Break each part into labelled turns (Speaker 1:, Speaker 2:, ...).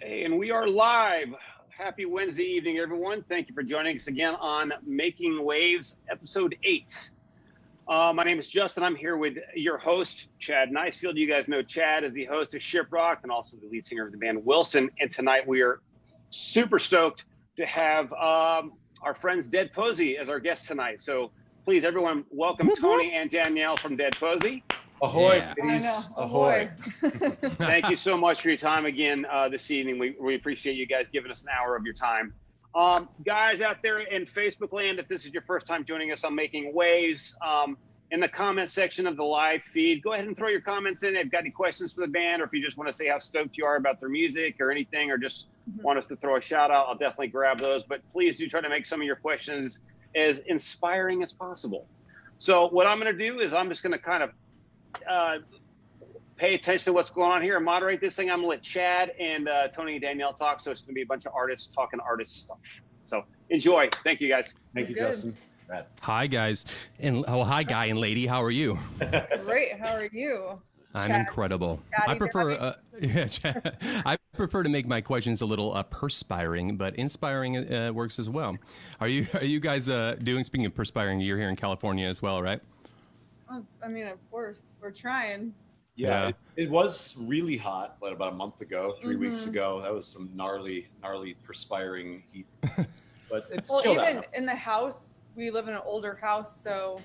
Speaker 1: Hey, and we are live. Happy Wednesday evening, everyone. Thank you for joining us again on Making Waves, episode 8. My name is Justin. I'm here with your host, Chad Nicefield. You guys know Chad as the host of Shipwrecked and also the lead singer of the band Wilson. And tonight we are super stoked to have our friends Dead Posey as our guest tonight. So please, everyone, welcome Tony and Danyell from Dead Posey.
Speaker 2: Ahoy,
Speaker 3: Yeah.
Speaker 2: ladies. Ahoy.
Speaker 1: Thank you so much for your time again this evening. We appreciate you guys giving us an hour of your time. Guys out there in Facebook land, if this is your first time joining us on Making Waves, in the comment section of the live feed, go ahead and throw your comments in. If you've got any questions for the band, or if you just want to say how stoked you are about their music or anything, or just want us to throw a shout out, I'll definitely grab those. But please do try to make some of your questions as inspiring as possible. So what I'm going to do is I'm just going to kind of pay attention to what's going on here and moderate this thing. I'm gonna let Chad and Tony and Danielle talk, so it's gonna be a bunch of artists talking artist stuff. So enjoy. Thank you, guys.
Speaker 2: Thank you, Justin. Brad.
Speaker 3: Hi, guys. And hi, guy and lady. How are you?
Speaker 4: Great. How are you?
Speaker 3: I'm
Speaker 4: Chad.
Speaker 3: incredible.
Speaker 4: Chatty
Speaker 3: I prefer
Speaker 4: Daddy.
Speaker 3: Chad, I prefer to make my questions a little perspiring, but inspiring works as well. Are you guys doing? Speaking of perspiring, you're here in California as well, right?
Speaker 4: Oh, I mean, of course, we're trying.
Speaker 2: Yeah, it was really hot, but about a month ago, 3 weeks ago, that was some gnarly perspiring heat. But it's chilled
Speaker 4: even
Speaker 2: out.
Speaker 4: in the house, we live in an older house, so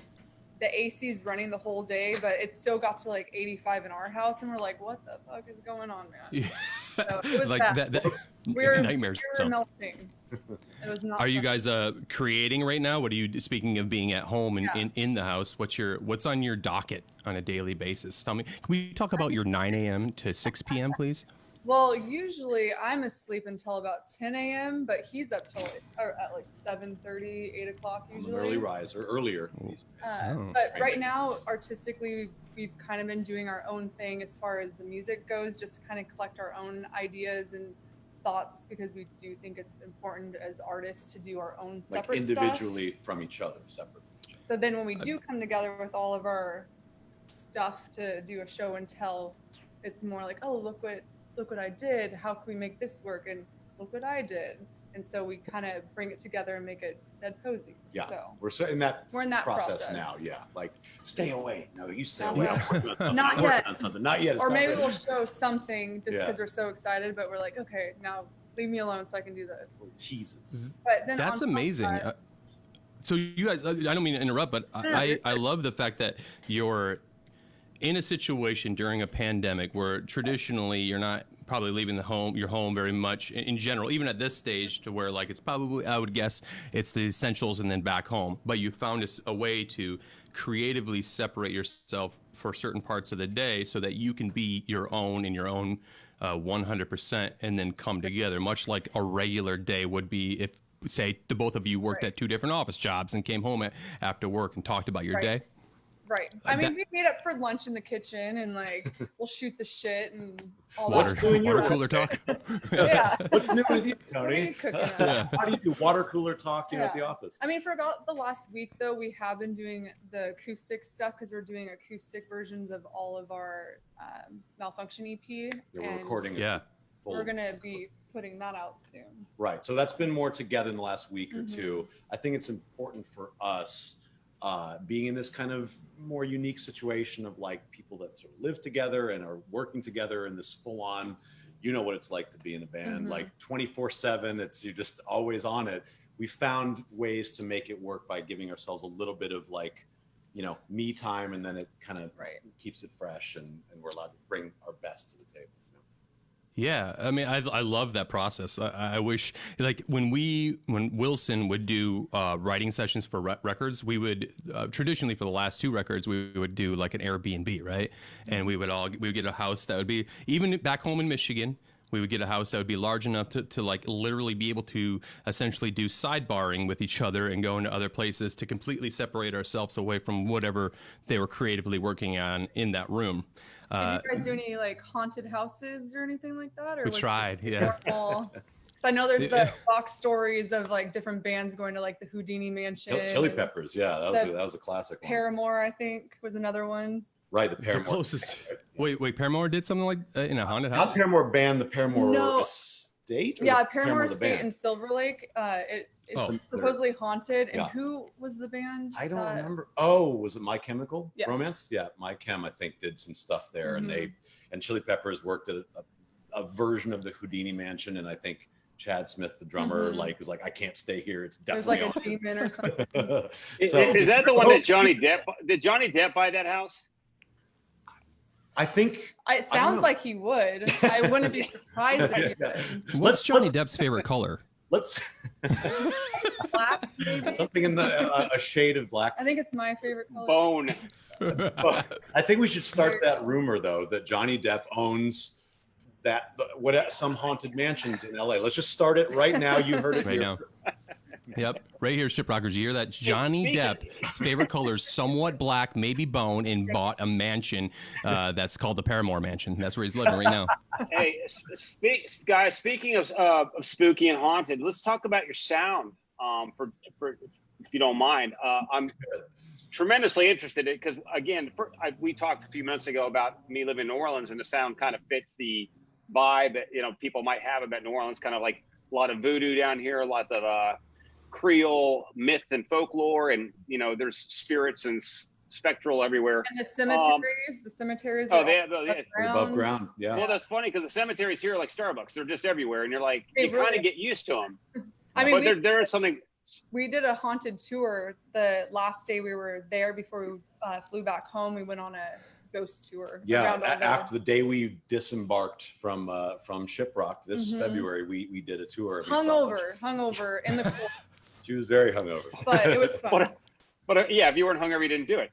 Speaker 4: the AC is running the whole day, but it still got to like 85 in our house, and we're like, what the fuck is going on, man?
Speaker 3: Yeah.
Speaker 4: So it was
Speaker 3: like
Speaker 4: bad.
Speaker 3: that
Speaker 4: We're
Speaker 3: nightmares.
Speaker 4: melting. It was not
Speaker 3: Are you
Speaker 4: fun.
Speaker 3: guys creating right now? What are you, speaking of being at home and in the house, what's on your docket on a daily basis? Tell me, can we talk about your 9 a.m. to 6 p.m., please?
Speaker 4: Well, usually I'm asleep until about 10 a.m., but he's up till at like 7:30, 8 o'clock
Speaker 2: I'm
Speaker 4: usually.
Speaker 2: an early riser, earlier these days.
Speaker 4: But right now, artistically, we've kind of been doing our own thing as far as the music goes, just kind of collect our own ideas and thoughts, because we do think it's important as artists to do our own separate
Speaker 2: Like individually from each other, separate.
Speaker 4: So then when we do come together with all of our stuff to do a show and tell, it's more like, oh, look what I did. How can we make this work? And look what I did. And so we kind of bring it together and make it Dead Posey.
Speaker 2: Yeah,
Speaker 4: So
Speaker 2: we're in that
Speaker 4: process
Speaker 2: now. Yeah, like stay away. No, you stay
Speaker 4: Not
Speaker 2: away.
Speaker 4: yet.
Speaker 2: I'm working on something.
Speaker 4: Not
Speaker 2: I'm working
Speaker 4: yet.
Speaker 2: on something. Not yet. It's
Speaker 4: or
Speaker 2: not
Speaker 4: maybe
Speaker 2: ready.
Speaker 4: we'll show something just
Speaker 2: Yeah.
Speaker 4: because we're so excited, but we're like, okay, now leave me alone so I can do this.
Speaker 2: Little teases.
Speaker 4: But then
Speaker 3: That's
Speaker 4: on top of
Speaker 3: amazing.
Speaker 4: that-
Speaker 3: So you guys, I don't mean to interrupt, but I love the fact that you're in a situation during a pandemic where traditionally you're not probably leaving your home very much in general, even at this stage, to where like it's probably, I would guess, it's the essentials and then back home. But you found a way to creatively separate yourself for certain parts of the day so that you can be your own in your own 100% and then come together, much like a regular day would be if, say, the both of you worked at two different office jobs and came home after work and talked about your day.
Speaker 4: Right. I mean, we meet up for lunch in the kitchen and like we'll shoot the shit and all
Speaker 2: What's
Speaker 4: that.
Speaker 2: doing your
Speaker 3: Water cooler talk.
Speaker 4: Yeah.
Speaker 2: What's new with you,
Speaker 4: What are you
Speaker 2: Tony?
Speaker 4: cooking up?
Speaker 3: Yeah.
Speaker 2: How do you do water cooler talk at the
Speaker 4: Yeah.
Speaker 2: office?
Speaker 4: I mean, for about the last week though, we have been doing the acoustic stuff because we're doing acoustic versions of all of our Malfunction EP.
Speaker 2: Yeah, we're
Speaker 4: and
Speaker 2: recording.
Speaker 3: Yeah.
Speaker 4: We're gonna be putting that out soon.
Speaker 2: Right. So that's been more together in the last week or
Speaker 4: Mhm.
Speaker 2: two. I think it's important for us being in this kind of more unique situation of like people that sort of live together and are working together in this full on, you know what it's like to be in a band,
Speaker 4: Mhm.
Speaker 2: like 24/7. You're just always on it. We found ways to make it work by giving ourselves a little bit of like, you know, me time, and then it kind of keeps it fresh and we're allowed to bring our best to the table.
Speaker 3: Yeah, I mean, I love that process. I wish, like, when Wilson would do writing sessions for records, we would traditionally for the last two records we would do like an Airbnb, right? And we would get a house that would be, even back home in Michigan, we would get a house that would be large enough to like literally be able to essentially do sidebarring with each other and go into other places to completely separate ourselves away from whatever they were creatively working on in that room.
Speaker 4: Did you guys do any like haunted houses or anything like that? Or
Speaker 3: We
Speaker 4: was it
Speaker 3: tried,
Speaker 4: just
Speaker 3: yeah.
Speaker 4: normal? So I know there's the box stories of like different bands going to like the Houdini Mansion.
Speaker 2: Chili
Speaker 4: and
Speaker 2: Peppers, yeah, that was a classic one.
Speaker 4: Paramore, I think, was another one.
Speaker 2: Right, the Paramore.
Speaker 3: The closest. Wait, Paramore did something like in a haunted house?
Speaker 2: Not Paramore band, the Paramore
Speaker 4: No.
Speaker 2: Estate? Or
Speaker 4: Yeah,
Speaker 2: the
Speaker 4: Paramore
Speaker 2: the
Speaker 4: Estate
Speaker 2: band?
Speaker 4: in Silver Lake. It's
Speaker 3: Oh.
Speaker 4: supposedly haunted. And
Speaker 2: Yeah.
Speaker 4: who was the band?
Speaker 2: I don't
Speaker 4: that-
Speaker 2: remember. Oh, was it My Chemical
Speaker 4: Yes.
Speaker 2: Romance? Yeah, My Chem, I think, did some stuff there,
Speaker 4: Mhm.
Speaker 2: and Chili Peppers worked at a version of the Houdini Mansion, and I think Chad Smith, the drummer,
Speaker 4: Mhm.
Speaker 2: was like, I can't stay here. It's
Speaker 4: There's
Speaker 2: definitely
Speaker 4: like a demon or something.
Speaker 2: on.
Speaker 1: Is
Speaker 2: So-
Speaker 1: that the one that Johnny Depp? Did Johnny Depp buy that house?
Speaker 2: I think
Speaker 4: It
Speaker 2: I don't
Speaker 4: sounds
Speaker 2: know.
Speaker 4: like he would. I wouldn't be surprised if he
Speaker 2: Yeah.
Speaker 4: would.
Speaker 3: What's Johnny Depp's favorite color?
Speaker 2: let's
Speaker 4: Black, maybe?
Speaker 2: something in the a shade of black.
Speaker 4: I think it's my favorite color.
Speaker 1: Bone.
Speaker 2: I think we should start that rumor though that Johnny Depp owns some haunted mansions in LA. Let's just start it right now. You heard it
Speaker 3: Right
Speaker 2: here.
Speaker 3: now. Yep, right here, Shiprockers. You hear that? Johnny
Speaker 1: speaking-
Speaker 3: Depp's favorite color is somewhat black, maybe bone, and bought a mansion that's called the Paramore Mansion. That's where he's living right now.
Speaker 1: Hey, guys. Speaking of spooky and haunted, let's talk about your sound. For if you don't mind, I'm tremendously interested in because again, we talked a few minutes ago about me living in New Orleans, and the sound kind of fits the vibe that people might have about New Orleans. Kind of like a lot of voodoo down here, lots of Creole myth and folklore, and there's spirits and spectral everywhere.
Speaker 4: And the cemeteries.
Speaker 1: Oh,
Speaker 4: are
Speaker 1: they
Speaker 4: all
Speaker 2: Above ground. Yeah.
Speaker 1: Well, that's funny because the cemeteries here are like Starbucks. They're just everywhere, and you're like,
Speaker 4: They
Speaker 1: you kind
Speaker 4: really-
Speaker 1: of get used to them.
Speaker 4: I mean,
Speaker 1: But there is something.
Speaker 4: we did a haunted tour the last day we were there before we flew back home. We went on a ghost tour.
Speaker 2: Yeah,
Speaker 4: around all the-
Speaker 2: after the day we disembarked from Shiprock this
Speaker 4: Mhm.
Speaker 2: February, we did a tour. We saw a bunch-
Speaker 4: hungover in the cold,
Speaker 2: She was very hungover.
Speaker 4: but it was fun.
Speaker 1: But yeah, if you weren't hungry, you didn't do it.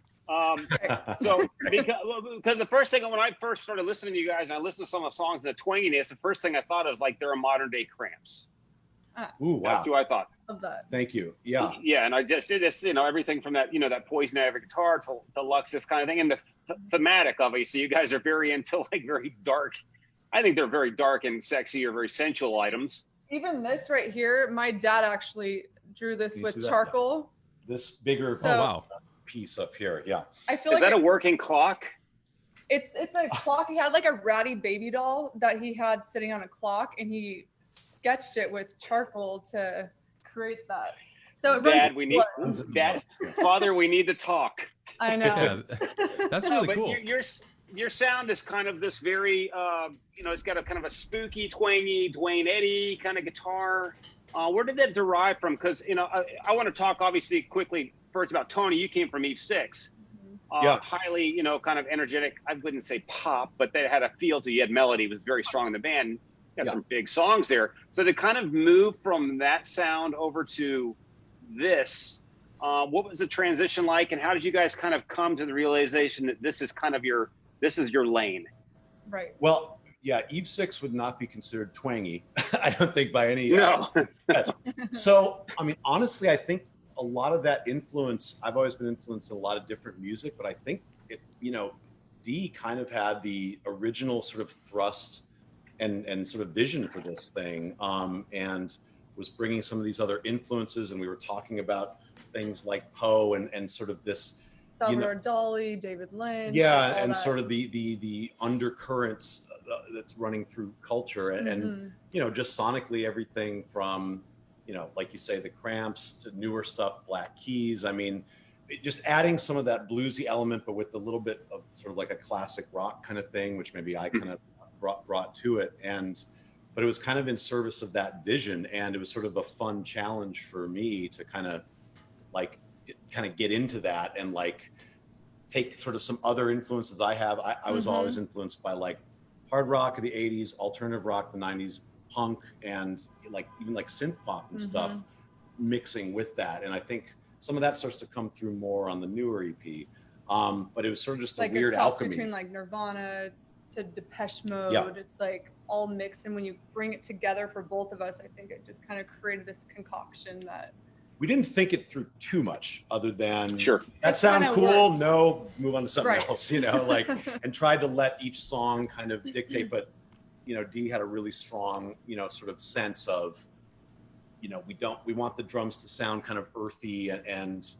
Speaker 1: So because the first thing when I first started listening to you guys, and I listened to some of the songs and the twanginess, the first thing I thought was like they're a modern day Cramps.
Speaker 2: Ooh, wow.
Speaker 1: That's who I thought.
Speaker 4: Of that.
Speaker 2: Thank you. Yeah.
Speaker 1: Yeah, and I just did this, everything from that, that Poison Ivy guitar to the Luxus kind of thing, and the thematic of it. So you guys are very into like very dark. I think they're very dark and sexy or very sensual items.
Speaker 4: Even this right here, my dad actually drew this
Speaker 2: You see
Speaker 4: with
Speaker 2: that?
Speaker 4: charcoal.
Speaker 2: This bigger
Speaker 4: So-
Speaker 3: Oh, wow.
Speaker 2: piece up here. Yeah.
Speaker 4: I feel
Speaker 1: Is
Speaker 4: like
Speaker 1: that a working clock?
Speaker 4: it's a clock. He had like a ratty baby doll that he had sitting on a clock, and he sketched it with charcoal to create that. So it runs
Speaker 1: Dad,
Speaker 4: in
Speaker 1: we need
Speaker 4: blood.
Speaker 1: Dad, Father, we need to talk.
Speaker 4: I know.
Speaker 3: Yeah, that's
Speaker 1: No,
Speaker 3: really
Speaker 1: but
Speaker 3: cool.
Speaker 1: your sound is kind of this very, it's got a kind of a spooky, twangy, Dwayne Eddy kind of guitar. Where did that derive from? Because I want to talk obviously quickly first about Tony. You came from Eve 6.
Speaker 2: Yeah.
Speaker 1: Highly, kind of energetic. I wouldn't say pop, but they had a feel to you. You had melody, it was very strong in the band. Got
Speaker 2: Yeah.
Speaker 1: some big songs there. So to kind of move from that sound over to this, what was the transition like, and how did you guys kind of come to the realization that this is kind of your lane?
Speaker 4: Right.
Speaker 2: Well, yeah, Eve 6 would not be considered twangy, I don't think by any
Speaker 1: No.
Speaker 2: stretch. So, I mean, honestly, I think a lot of that influence, I've always been influenced in a lot of different music, but I think it, Dee kind of had the original sort of thrust and sort of vision for this thing, and was bringing some of these other influences, and we were talking about things like Poe and sort of this,
Speaker 4: Salvador Dali, David Lynch.
Speaker 2: yeah,
Speaker 4: all
Speaker 2: and
Speaker 4: that.
Speaker 2: sort of the undercurrents that's running through culture, and just sonically everything from like you say, the Cramps to newer stuff, Black Keys. I mean, just adding some of that bluesy element, but with a little bit of sort of like a classic rock kind of thing, which maybe I kind of brought to it. But it was kind of in service of that vision, and it was sort of a fun challenge for me to kind of get into that and like take sort of some other influences I have. I was always influenced by like hard rock of the 80s, alternative rock of the 90s, punk, and even synth pop and stuff mixing with that. And I think some of that starts to come through more on the newer EP. But it was sort of just
Speaker 4: like
Speaker 2: a weird
Speaker 4: cross
Speaker 2: alchemy.
Speaker 4: between like Nirvana to Depeche Mode.
Speaker 2: Yeah.
Speaker 4: It's like all mixed, and when you bring it together for both of us, I think it just kind of created this concoction that
Speaker 2: We didn't think it through too much other than
Speaker 1: Sure.
Speaker 2: that
Speaker 4: Just
Speaker 2: sound
Speaker 4: kinda
Speaker 2: cool.
Speaker 4: works.
Speaker 2: No, move on to something
Speaker 4: Right.
Speaker 2: else, and tried to let each song kind of dictate. But, Dee had a really strong, sort of sense of, we want the drums to sound kind of earthy and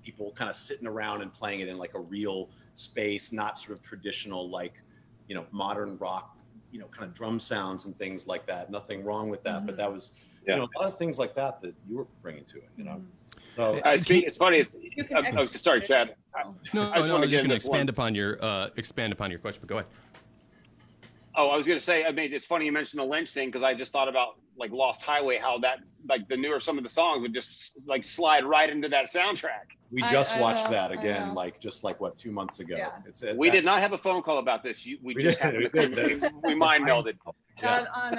Speaker 2: people kind of sitting around and playing it in like a real space, not sort of traditional, modern rock, you know, kind of drum sounds and things like that. Nothing wrong with that, but that was,
Speaker 1: Yeah.
Speaker 2: you know, a lot of things like that you were bringing to it, you know. So
Speaker 1: it's funny. Oh, sorry, Chad.
Speaker 3: No,
Speaker 1: I just
Speaker 3: I
Speaker 1: want to
Speaker 3: was just
Speaker 1: get
Speaker 3: going to
Speaker 1: one.
Speaker 3: expand upon your question, but go ahead.
Speaker 1: Oh, I was going to say, I mean, it's funny you mentioned the Lynch thing, because I just thought about like Lost Highway, how that, like the newer, some of the songs would just like slide right into that soundtrack.
Speaker 2: we just watched that
Speaker 4: I
Speaker 2: again,
Speaker 4: know.
Speaker 2: like just like what, 2 months ago.
Speaker 4: Yeah.
Speaker 1: We did not have a phone call about this. We just happened to, we mind melded.
Speaker 2: Yeah.
Speaker 4: On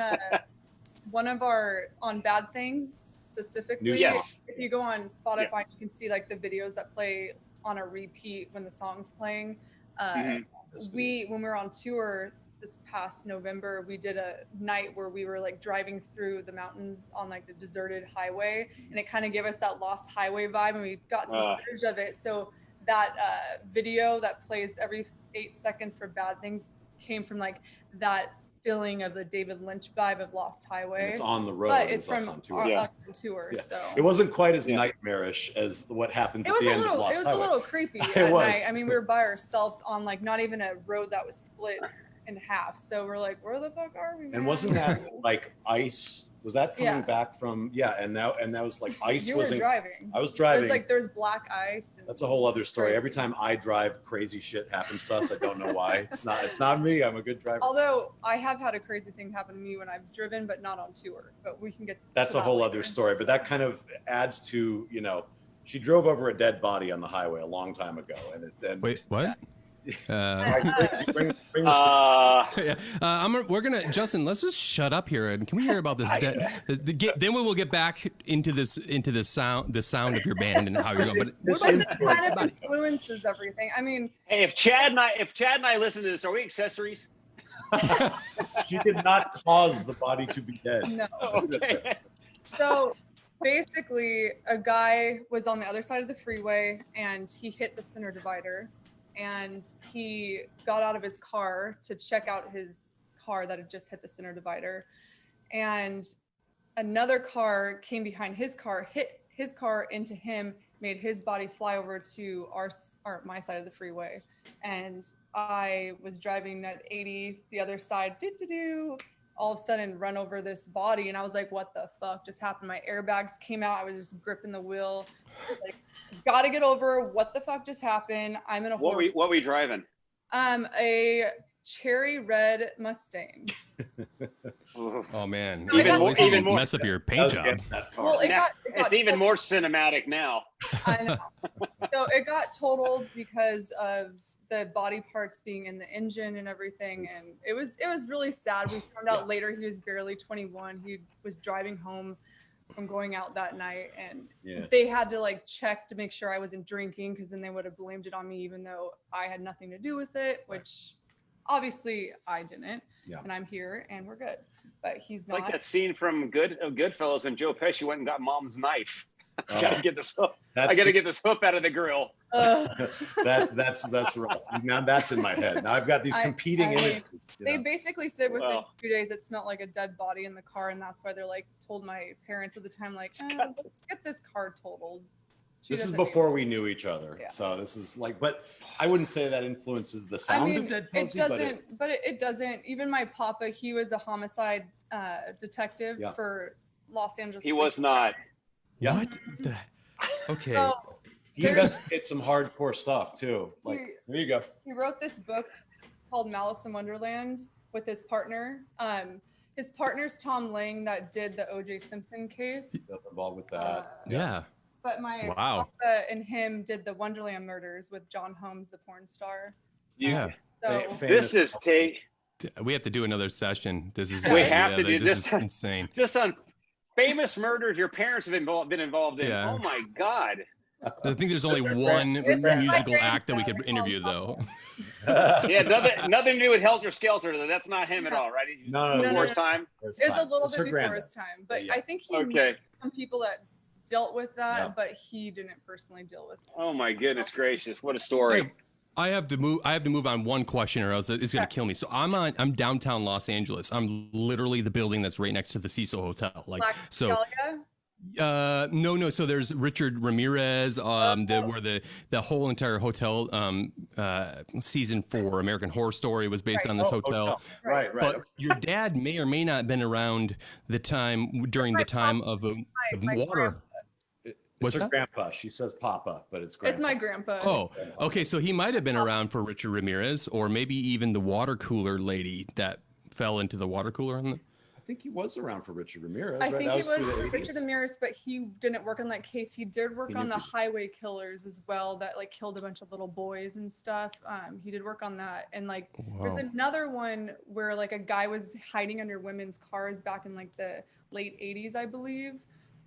Speaker 4: one of our, on Bad Things specifically,
Speaker 1: Yes.
Speaker 4: if you go on Spotify, you can see like the videos that play on a repeat when the song's playing. When we were on tour this past November, we did a night where we were like driving through the mountains on like the deserted highway, and it kind of gave us that Lost Highway vibe, and we got some footage of it. So that video that plays every 8 seconds for Bad Things came from like that feeling of the David Lynch vibe of Lost Highway.
Speaker 2: And it's on the road.
Speaker 4: But it's
Speaker 2: us
Speaker 4: from
Speaker 2: on tour.
Speaker 4: our tour.
Speaker 2: Yeah.
Speaker 4: So
Speaker 2: It wasn't quite as nightmarish as what happened at the end of Lost
Speaker 4: it was
Speaker 2: Highway.
Speaker 4: a little creepy
Speaker 2: It
Speaker 4: at
Speaker 2: was.
Speaker 4: night. I mean, we were by ourselves on like not even a road that was split in half. So we're like, where the fuck are we, man?
Speaker 2: And wasn't that like ice? Was that coming
Speaker 4: Yeah.
Speaker 2: back from? Yeah, and that was like ice.
Speaker 4: You were
Speaker 2: wasn't.
Speaker 4: driving.
Speaker 2: I was driving.
Speaker 4: There's black ice. And
Speaker 2: That's a whole other story.
Speaker 4: crazy.
Speaker 2: Every time I drive, crazy shit happens to us. I don't know why. It's not me. I'm a good driver.
Speaker 4: Although I have had a crazy thing happen to me when I've driven, but not on tour. But we can get.
Speaker 2: That's
Speaker 4: to
Speaker 2: a
Speaker 4: that
Speaker 2: whole
Speaker 4: later.
Speaker 2: other story. But that kind of adds to, you know, she drove over a dead body on the highway a long time ago, and then
Speaker 3: Wait, what?
Speaker 2: bring
Speaker 3: We're gonna, Justin. Let's just shut up here, and can we hear about this? Then we will get back into the sound of your band and how you're going. But
Speaker 2: This
Speaker 3: what
Speaker 2: is
Speaker 3: about
Speaker 4: Kind
Speaker 3: it?
Speaker 4: of influences everything. I mean,
Speaker 1: Hey, if Chad and I listen to this, are we accessories?
Speaker 2: She did not cause the body to be dead.
Speaker 4: no.
Speaker 1: Okay.
Speaker 4: So basically, a guy was on the other side of the freeway and he hit the center divider, and he got out of his car to check out his car that had just hit the center divider, and another car came behind his car, hit his car into him, made his body fly over to my side of the freeway, and I was driving at 80 the other side, all of a sudden run over this body, and I was like, what the fuck just happened? My airbags came out. I was just gripping the wheel, like, gotta get over what the fuck just happened. I'm in a
Speaker 1: What were you driving?
Speaker 4: a cherry red Mustang.
Speaker 3: Oh man,
Speaker 4: Even more-
Speaker 1: even more-
Speaker 3: mess up your paint job.
Speaker 4: Well, it got
Speaker 1: It's even more cinematic now.
Speaker 4: I know. So it got totaled because of the body parts being in the engine and everything, and it was really sad. We found out later he was barely 21. He was driving home from going out that night, and they had to like check to make sure I wasn't drinking, because then they would have blamed it on me, even though I had nothing to do with it, which obviously I didn't. And I'm here and we're good, but he's
Speaker 1: It's
Speaker 4: not.
Speaker 1: like that scene from Goodfellas when Joe Pesci went and got Mom's knife. I gotta get this hook. I gotta get this hook out of the grill.
Speaker 2: That's rough. Now that's in my head. Now I've got these competing images.
Speaker 4: They basically said within 2 days it smelled like a dead body in the car, and that's why they're like told my parents at the time, like, let's get this car totaled.
Speaker 2: This is before we knew each other, so this is like, but I wouldn't say that influences the sound of Dead Posey.
Speaker 4: It doesn't. Even my papa, he was a homicide detective for Los Angeles.
Speaker 1: He was not.
Speaker 2: Yeah.
Speaker 3: What? Okay.
Speaker 4: So,
Speaker 2: he investigates some hardcore stuff too. Like, there you go.
Speaker 4: He wrote this book called Malice in Wonderland with his partner. His partner's Tom Lang, that did the O.J. Simpson case.
Speaker 2: That's involved with that.
Speaker 3: Yeah.
Speaker 4: But my papa and him did the Wonderland murders with John Holmes, the porn star.
Speaker 3: Yeah.
Speaker 4: So
Speaker 1: This is
Speaker 3: we have to do another session. This is
Speaker 1: we have to do
Speaker 3: this.
Speaker 1: This
Speaker 3: is insane.
Speaker 1: Just on famous murders your parents have been involved in.
Speaker 3: Yeah.
Speaker 1: Oh my God.
Speaker 3: I think there's only one musical act that we could interview, though.
Speaker 1: Yeah, nothing to do with Helter Skelter. That's not him at all, right?
Speaker 2: No.
Speaker 1: Before his time.
Speaker 4: It was a little bit before his time, but I think he knew some people that dealt with that, but he didn't personally deal with it.
Speaker 1: Oh my goodness gracious! What a story.
Speaker 3: Hey, I have to move on one question, or else it's gonna kill me. So I'm downtown Los Angeles. I'm literally the building that's right next to the Cecil Hotel. Like,
Speaker 4: Black
Speaker 3: so.
Speaker 4: Dahlia?
Speaker 3: No. So there's Richard Ramirez. Where the whole entire hotel season 4 American Horror Story was based on this hotel.
Speaker 2: Right.
Speaker 3: But your dad may or may not have been around during the time of the water.
Speaker 2: It's her grandpa. She says Papa, but it's grandpa.
Speaker 4: It's my grandpa.
Speaker 3: Oh, okay. So he might have been around for Richard Ramirez, or maybe even the water cooler lady that fell into the water cooler.
Speaker 2: I think he was around for Richard Ramirez.
Speaker 4: I
Speaker 2: right?
Speaker 4: think
Speaker 2: That
Speaker 4: he was
Speaker 2: through the
Speaker 4: Richard
Speaker 2: 80s.
Speaker 4: Ramirez, but he didn't work on that case. He did work on the highway killers as well, that like killed a bunch of little boys and stuff. He did work on that, and like there's another one where like a guy was hiding under women's cars back in like the late 80s, I believe,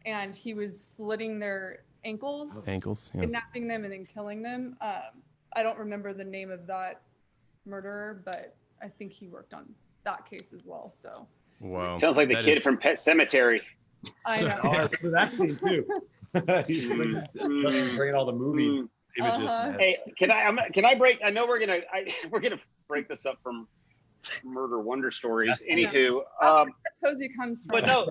Speaker 4: and he was slitting their ankles, kidnapping them and then killing them. I don't remember the name of that murderer, but I think he worked on that case as well. So
Speaker 3: wow,
Speaker 1: sounds like the kid from Pet Cemetery.
Speaker 4: I know.
Speaker 2: I remember that scene too. Justin's bringing all the movie images. To
Speaker 1: Hey, can I break? I know we're gonna break this up from Murder Wonder Stories. Anywho,
Speaker 4: Posey comes from.
Speaker 1: but no,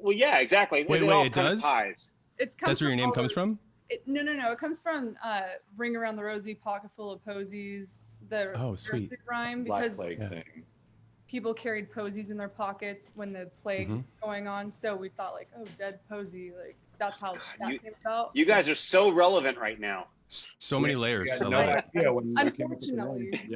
Speaker 1: well, yeah, exactly.
Speaker 3: Wait, it does?
Speaker 1: Ties.
Speaker 3: That's where your name comes from?
Speaker 4: No. It comes from Ring Around the Rosie, Pocket Full of Posies. The
Speaker 3: sweet
Speaker 4: rhyme,
Speaker 2: Black
Speaker 4: because
Speaker 2: Plague thing.
Speaker 4: people carried posies in their pockets when the plague was going on. So we thought like, oh, dead Posey. Like that's how that came about.
Speaker 1: You guys are so relevant right now.
Speaker 3: So many layers.
Speaker 2: Yeah,
Speaker 3: I love it.
Speaker 2: Yeah,
Speaker 4: Unfortunately.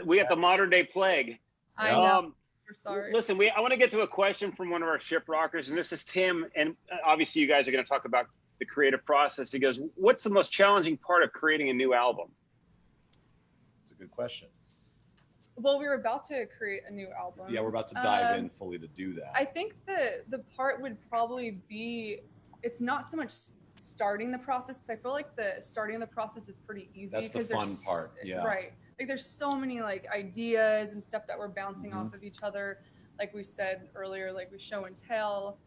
Speaker 1: We got the modern day plague.
Speaker 4: I know. We're sorry.
Speaker 1: Listen, I want to get to a question from one of our ship rockers, and this is Tim. And obviously, you guys are going to talk about the creative process. He goes, "What's the most challenging part of creating a new album?"
Speaker 2: It's a good question.
Speaker 4: Well, we were about to create a new album.
Speaker 2: Yeah, we're about to dive in fully to do that.
Speaker 4: I think the part would probably be, it's not so much starting the process, because I feel like the starting the process is pretty easy.
Speaker 2: That's the fun part. Yeah.
Speaker 4: Right. Like there's so many like ideas and stuff that we're bouncing off of each other. Like we said earlier, like we show and tell.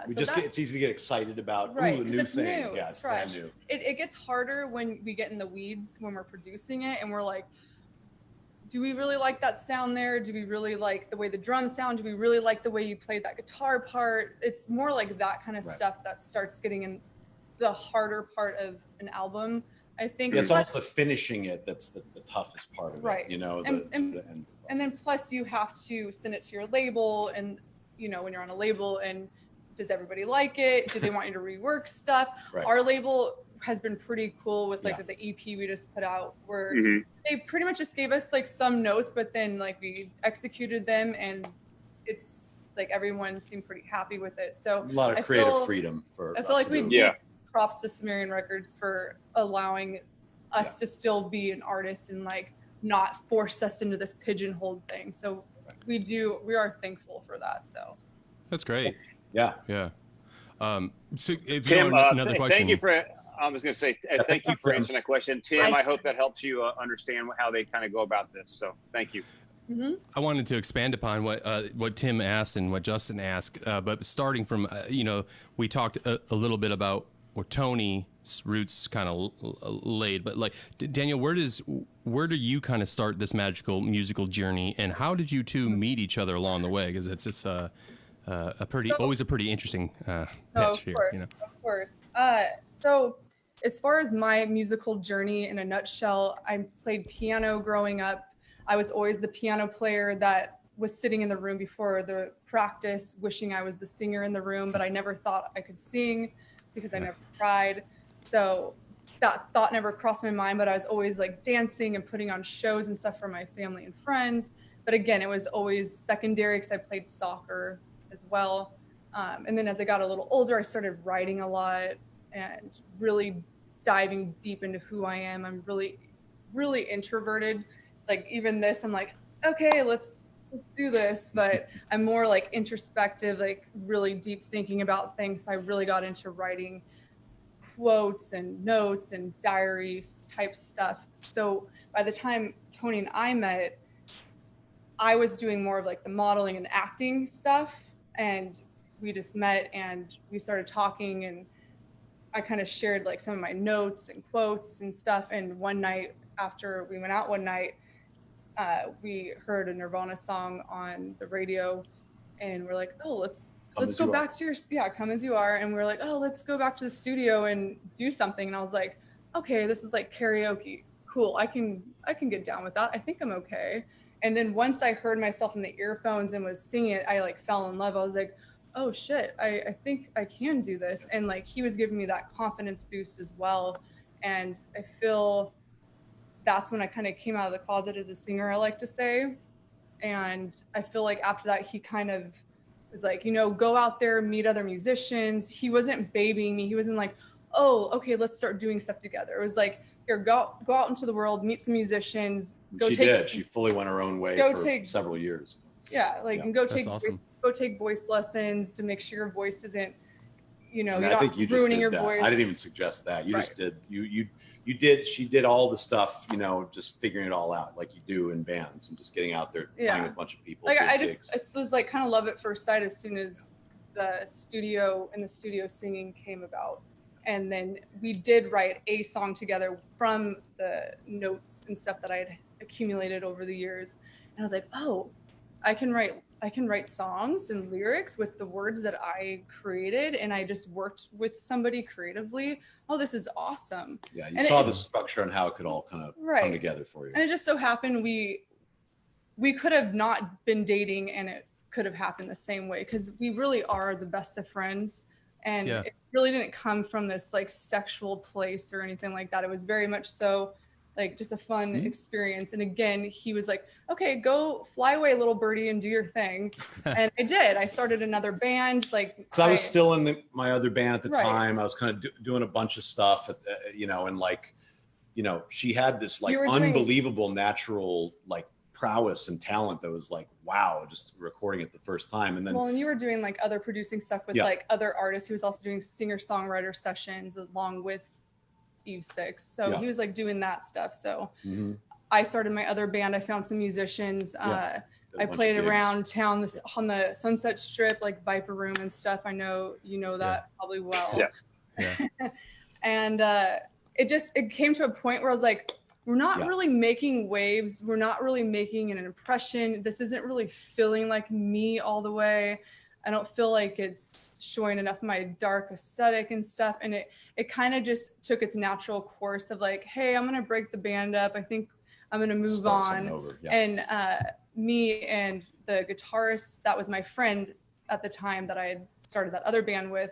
Speaker 2: It's easy to get excited about the new thing.
Speaker 4: New,
Speaker 2: Yeah,
Speaker 4: it's
Speaker 2: brand
Speaker 4: fresh.
Speaker 2: new.
Speaker 4: It gets harder when we get in the weeds when we're producing it, and we're like, do we really like that sound there? Do we really like the way the drums sound? Do we really like the way you played that guitar part? It's more like that kind of stuff that starts getting in the harder part of an album. I think
Speaker 2: it's also finishing it that's the toughest part of it, you know.
Speaker 4: And then plus you have to send it to your label, and you know when you're on a label, and does everybody like it? Do they want you to rework stuff? Our label has been pretty cool with like the EP we just put out, where they pretty much just gave us like some notes, but then like we executed them, and it's like everyone seemed pretty happy with it. So
Speaker 2: a lot of creative freedom for
Speaker 4: I feel like we do props to Sumerian Records for allowing us to still be an artist and like not force us into this pigeonhole thing. So we are thankful for that. So
Speaker 3: that's great.
Speaker 2: Yeah.
Speaker 3: So if
Speaker 1: Tim,
Speaker 3: another question.
Speaker 1: Thank you for. I was going to say thank you for answering that question, Tim. I hope that helps you understand how they kind of go about this. So thank you.
Speaker 3: I wanted to expand upon what Tim asked and what Justin asked, but starting from we talked a little bit about where Tony's roots kind of laid, but like Danyell, where do you kind of start this magical musical journey, and how did you two meet each other along the way? Because it's just always a pretty interesting pitch here.
Speaker 4: Of course. So as far as my musical journey in a nutshell, I played piano growing up. I was always the piano player that was sitting in the room before the practice, wishing I was the singer in the room, but I never thought I could sing because I never tried. So that thought never crossed my mind, but I was always like dancing and putting on shows and stuff for my family and friends. But again, it was always secondary because I played soccer as well. And then as I got a little older, I started writing a lot and really diving deep into who I am. I'm really, really introverted. Like even this, I'm like, okay, let's do this. But I'm more like introspective, like really deep thinking about things. So I really got into writing quotes and notes and diaries type stuff. So by the time Tony and I met, I was doing more of like the modeling and acting stuff. And we just met and we started talking, and I kind of shared like some of my notes and quotes and stuff. And one night after we went out we heard a Nirvana song on the radio, and we're like, oh, let's let's go back to come as you are. And we're like, oh, let's go back to the studio and do something. And I was like, okay, this is like karaoke. Cool. I can get down with that. I think I'm okay. And then once I heard myself in the earphones and was singing it, I like fell in love. I was like, oh shit, I think I can do this. And like, he was giving me that confidence boost as well. And I feel that's when I kind of came out of the closet as a singer, I like to say. And I feel like after that, he kind of was like, you know, go out there, meet other musicians. He wasn't babying me. He wasn't like, oh, okay, let's start doing stuff together. It was like, here, go out into the world, meet some musicians.
Speaker 2: She fully went her own way for several years.
Speaker 4: Yeah, like, and go take voice lessons to make sure your voice isn't, you know, you're not ruining your voice.
Speaker 2: I didn't even suggest that. You just did. She did all the stuff, you know, just figuring it all out like you do in bands and just getting out there playing with a bunch of people.
Speaker 4: Like it was like kind of love at first sight as soon as the studio singing came about. And then we did write a song together from the notes and stuff that I had accumulated over the years. And I was like, oh, I can write songs and lyrics with the words that I created, and I just worked with somebody creatively. Oh, this is awesome.
Speaker 2: Yeah, you saw the structure and how it could all kind of come together for you.
Speaker 4: And it just so happened we could have not been dating and it could have happened the same way, because we really are the best of friends. And it really didn't come from this like sexual place or anything like that. It was very much so like just a fun experience. And again, he was like, okay, go fly away, little birdie, and do your thing. And I did. I started another band. Like,
Speaker 2: because I was still in my other band at the time. I was kind of doing a bunch of stuff, you know, and like, you know, she had this like unbelievable natural like prowess and talent that was like, wow, just recording it the first time. And then,
Speaker 4: well, and you were doing like other producing stuff with like other artists. He was also doing singer-songwriter sessions along with Eve 6. So he was like doing that stuff. So I started my other band. I found some musicians. I played around town on the Sunset Strip, like Viper Room and stuff. I know you know that probably well. And it came to a point where I was like, we're not really making waves. We're not really making an impression. This isn't really feeling like me all the way. I don't feel like it's showing enough of my dark aesthetic and stuff. And it kind of just took its natural course of like, hey, I'm going to break the band up. I think I'm going to move on. And me and the guitarist, that was my friend at the time that I had started that other band with,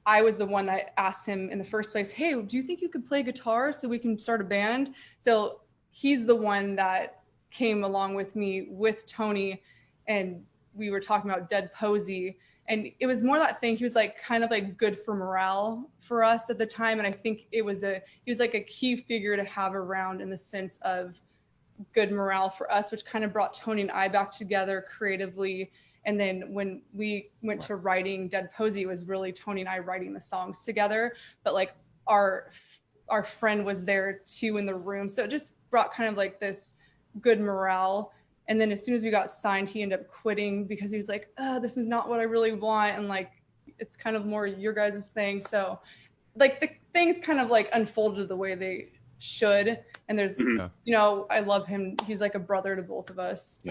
Speaker 4: I was the one that asked him in the first place, hey, do you think you could play guitar so we can start a band? So he's the one that came along with me with Tony, and we were talking about Dead Posey. And it was more that thing. He was like kind of like good for morale for us at the time. And I think he was like a key figure to have around in the sense of good morale for us, which kind of brought Tony and I back together creatively. And then when we went to writing Dead Posey, it was really Tony and I writing the songs together. But like our friend was there too in the room. So it just brought kind of like this good morale. And then as soon as we got signed, he ended up quitting because he was like, this is not what I really want. And like, it's kind of more your guys' thing. So like the things kind of like unfolded the way they should. And there's, you know, I love him. He's like a brother to both of us.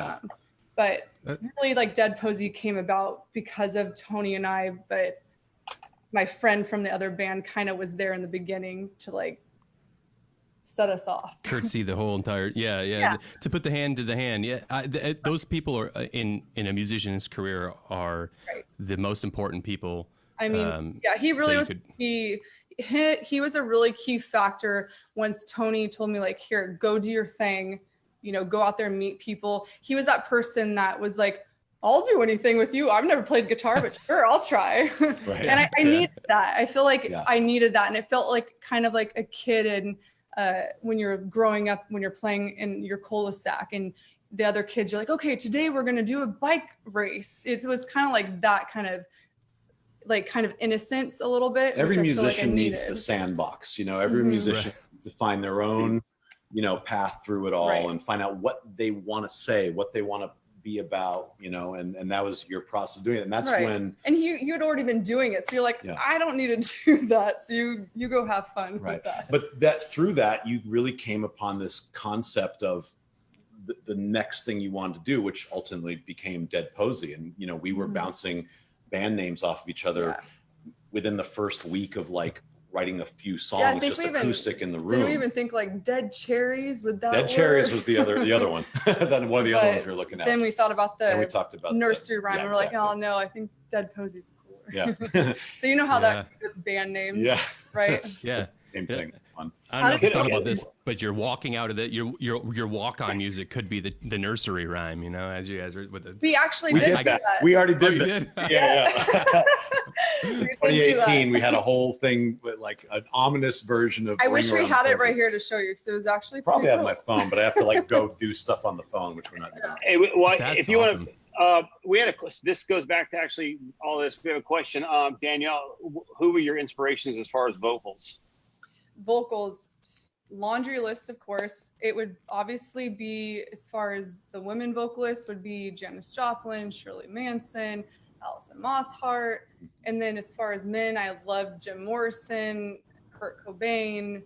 Speaker 4: But really like Dead Posey came about because of Tony and I, but my friend from the other band kind of was there in the beginning to like set us off.
Speaker 3: Courtesy the whole entire, to put the hand to the hand. Those people are in a musician's career are the most important people. I mean,
Speaker 4: he really was. He was a really key factor once Tony told me like, here, go do your thing. You know, go out there and meet people. He was that person that was like, I'll do anything with you. I've never played guitar, but sure, I'll try. And I needed that. I feel like I needed that. And it felt like kind of like a kid and when you're growing up, when you're playing in your cul-de-sac and the other kids, you're like, okay, today we're going to do a bike race. It was kind of like that kind of innocence a little bit.
Speaker 2: Every musician needs the sandbox, you know, every musician needs to find their own, you know, path through it all and find out what they want to say, what they want to be about, you know, and that was your process of doing it. And that's when. And
Speaker 4: you had already been doing it. So you're like, I don't need to do that. So you go have fun with that.
Speaker 2: But through that, you really came upon this concept of the next thing you wanted to do, which ultimately became Dead Posey. And, you know, we were bouncing band names off of each other within the first week of like writing a few songs, just acoustic in the room.
Speaker 4: Didn't we even think like Dead Cherries? Would that
Speaker 2: Dead Cherries was the other one. Then one of the other ones we were looking at.
Speaker 4: Then we thought about
Speaker 2: and we talked about
Speaker 4: nursery rhyme. Yeah, we're like, oh no, I think Dead Posey's cooler.
Speaker 2: Yeah.
Speaker 4: So you know how that with band names, right?
Speaker 3: Yeah.
Speaker 2: Same thing. It's fun.
Speaker 3: I don't know if you thought about this, but your walking out of it, your walk-on music could be the nursery rhyme, you know, as you guys are with the.
Speaker 4: We actually did that.
Speaker 2: We already did
Speaker 3: that.
Speaker 2: Yeah. 2018, we had a whole thing with like an ominous version of.
Speaker 4: I wish we had it right here to show you because it was actually
Speaker 2: probably
Speaker 4: cool.
Speaker 2: on my phone, but I have to like go do stuff on the phone, which we're not doing.
Speaker 1: Hey, well,
Speaker 3: That's
Speaker 1: if you
Speaker 3: awesome.
Speaker 1: want to, we had this goes back to actually all this. We have a question. Danyell, who were your inspirations as far as vocals?
Speaker 4: Vocals, laundry list, of course. It would obviously be, as far as the women vocalists, would be Janis Joplin, Shirley Manson, Alison Mosshart. And then as far as men, I love Jim Morrison, Kurt Cobain,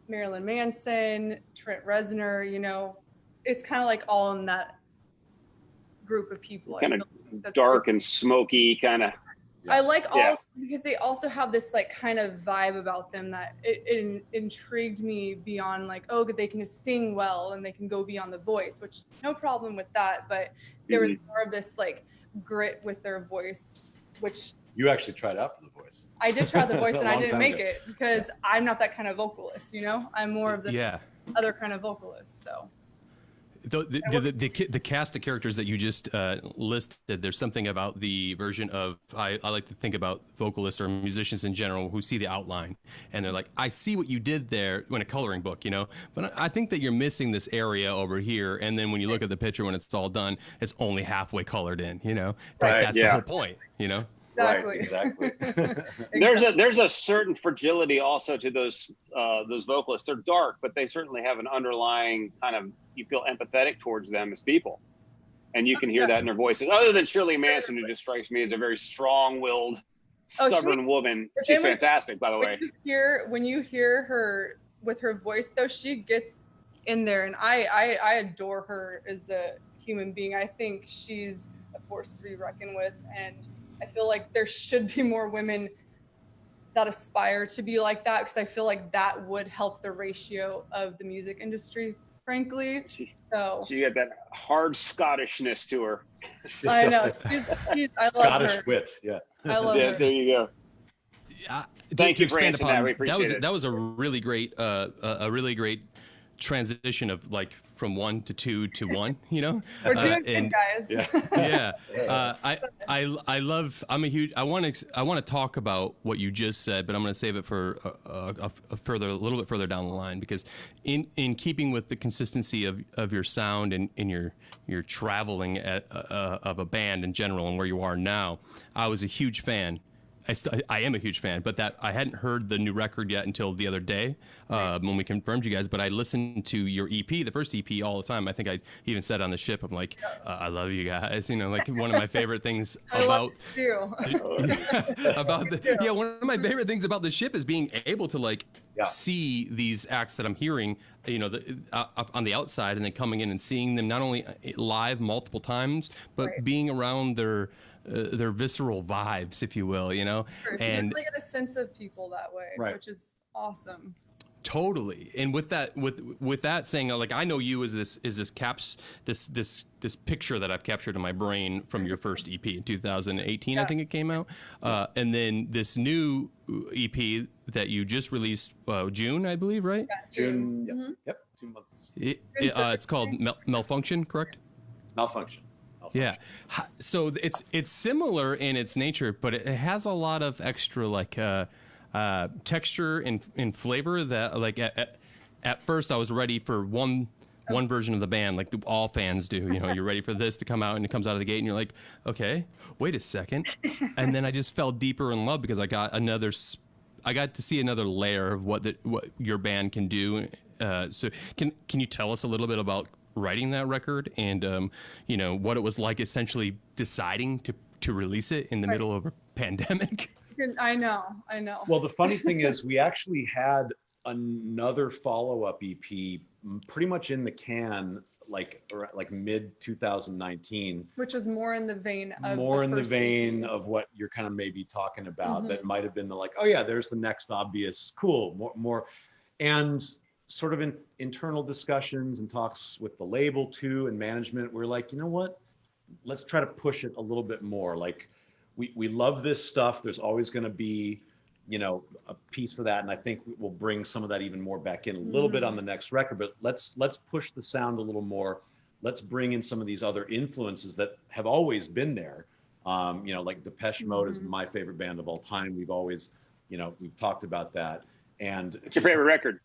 Speaker 4: Marilyn Manson, Trent Reznor. You know, it's kind of like all in that group of people.
Speaker 1: Kind of dark and smoky, kind of.
Speaker 4: I like all because they also have this like kind of vibe about them that it intrigued me beyond like, oh, they can sing well and they can go beyond the voice, which no problem with that. But there was more of this like grit with their voice, which
Speaker 2: you actually tried out for the voice.
Speaker 4: I did try the voice and I didn't make it because I'm not that kind of vocalist, you know, I'm more of the other kind of vocalist. So
Speaker 3: the cast of characters that you just listed, there's something about the version of, I like to think about vocalists or musicians in general who see the outline and they're like, I see what you did there in a coloring book, you know, but I think that you're missing this area over here. And then when you look at the picture, when it's all done, it's only halfway colored in, you know, that's the whole point, you know?
Speaker 4: Exactly.
Speaker 2: Right, exactly.
Speaker 1: There's a certain fragility also to those vocalists. They're dark, but they certainly have an underlying kind of, you feel empathetic towards them as people, and you can hear that in their voices. Other than Shirley Manson, who just strikes me as a very strong-willed, stubborn woman. She's fantastic, by the way.
Speaker 4: When you hear her with her voice, though, she gets in there, and I adore her as a human being. I think she's a force to be reckoned with, and I feel like there should be more women that aspire to be like that, because I feel like that would help the ratio of the music industry, frankly.
Speaker 1: She got
Speaker 4: So
Speaker 1: that hard Scottishness to her.
Speaker 4: I know. I love
Speaker 2: Scottish
Speaker 4: her.
Speaker 2: wit,
Speaker 4: I love
Speaker 1: Yeah,
Speaker 4: her.
Speaker 1: there you go. Thank you for
Speaker 3: expand
Speaker 1: answering that. We appreciate it.
Speaker 3: That was a really great transition of like from 1 to 2 to 1, you know.
Speaker 4: We're doing good, guys.
Speaker 3: I love. I want to talk about what you just said, but I'm going to save it for a little bit further down the line, because in keeping with the consistency of your sound and in your traveling of a band in general and where you are now, I was a huge fan. I am a huge fan, but that I hadn't heard the new record yet until the other day when we confirmed you guys. But I listened to your EP, the first EP, all the time. I think I even said on the ship, I'm like, I love you guys. You know, like one of my favorite things about one of my favorite things about the ship is being able to like see these acts that I'm hearing, you know, on the outside, and then coming in and seeing them not only live multiple times, but being around their visceral vibes, if you will, you know.
Speaker 4: Sure.
Speaker 3: And
Speaker 4: you really get a sense of people that way, which is awesome.
Speaker 3: Totally. And with that saying, like, I know you as this picture that I've captured in my brain from your first EP in 2018, I think it came out, and then this new EP that you just released June, I believe, right?
Speaker 4: Yeah,
Speaker 2: June.
Speaker 4: Mm-hmm.
Speaker 2: Yep. 2 months.
Speaker 3: It's called Malfunction, correct?
Speaker 2: Malfunction.
Speaker 3: Yeah. So it's similar in its nature, but it has a lot of extra like texture and flavor that like at first I was ready for one version of the band, like all fans do. You know, you're ready for this to come out, and it comes out of the gate, and you're like, okay, wait a second, and then I just fell deeper in love because I got to see another layer of what your band can do. So can you tell us a little bit about writing that record and you know, what it was like essentially deciding to release it in the middle of a pandemic?
Speaker 4: I know.
Speaker 2: Well, the funny thing is we actually had another follow-up EP pretty much in the can like mid 2019,
Speaker 4: which was more in the vein of
Speaker 2: what you're kind of maybe talking about. That might have been the like, oh yeah, there's the next obvious cool more and sort of in internal discussions and talks with the label too and management. We're like, you know what, let's try to push it a little bit more. Like we love this stuff. There's always going to be, you know, a piece for that, and I think we'll bring some of that even more back in a little bit on the next record. But let's push the sound a little more. Let's bring in some of these other influences that have always been there. You know, like Depeche Mode is my favorite band of all time. We've always, you know, we've talked about that. And
Speaker 1: what's your favorite record?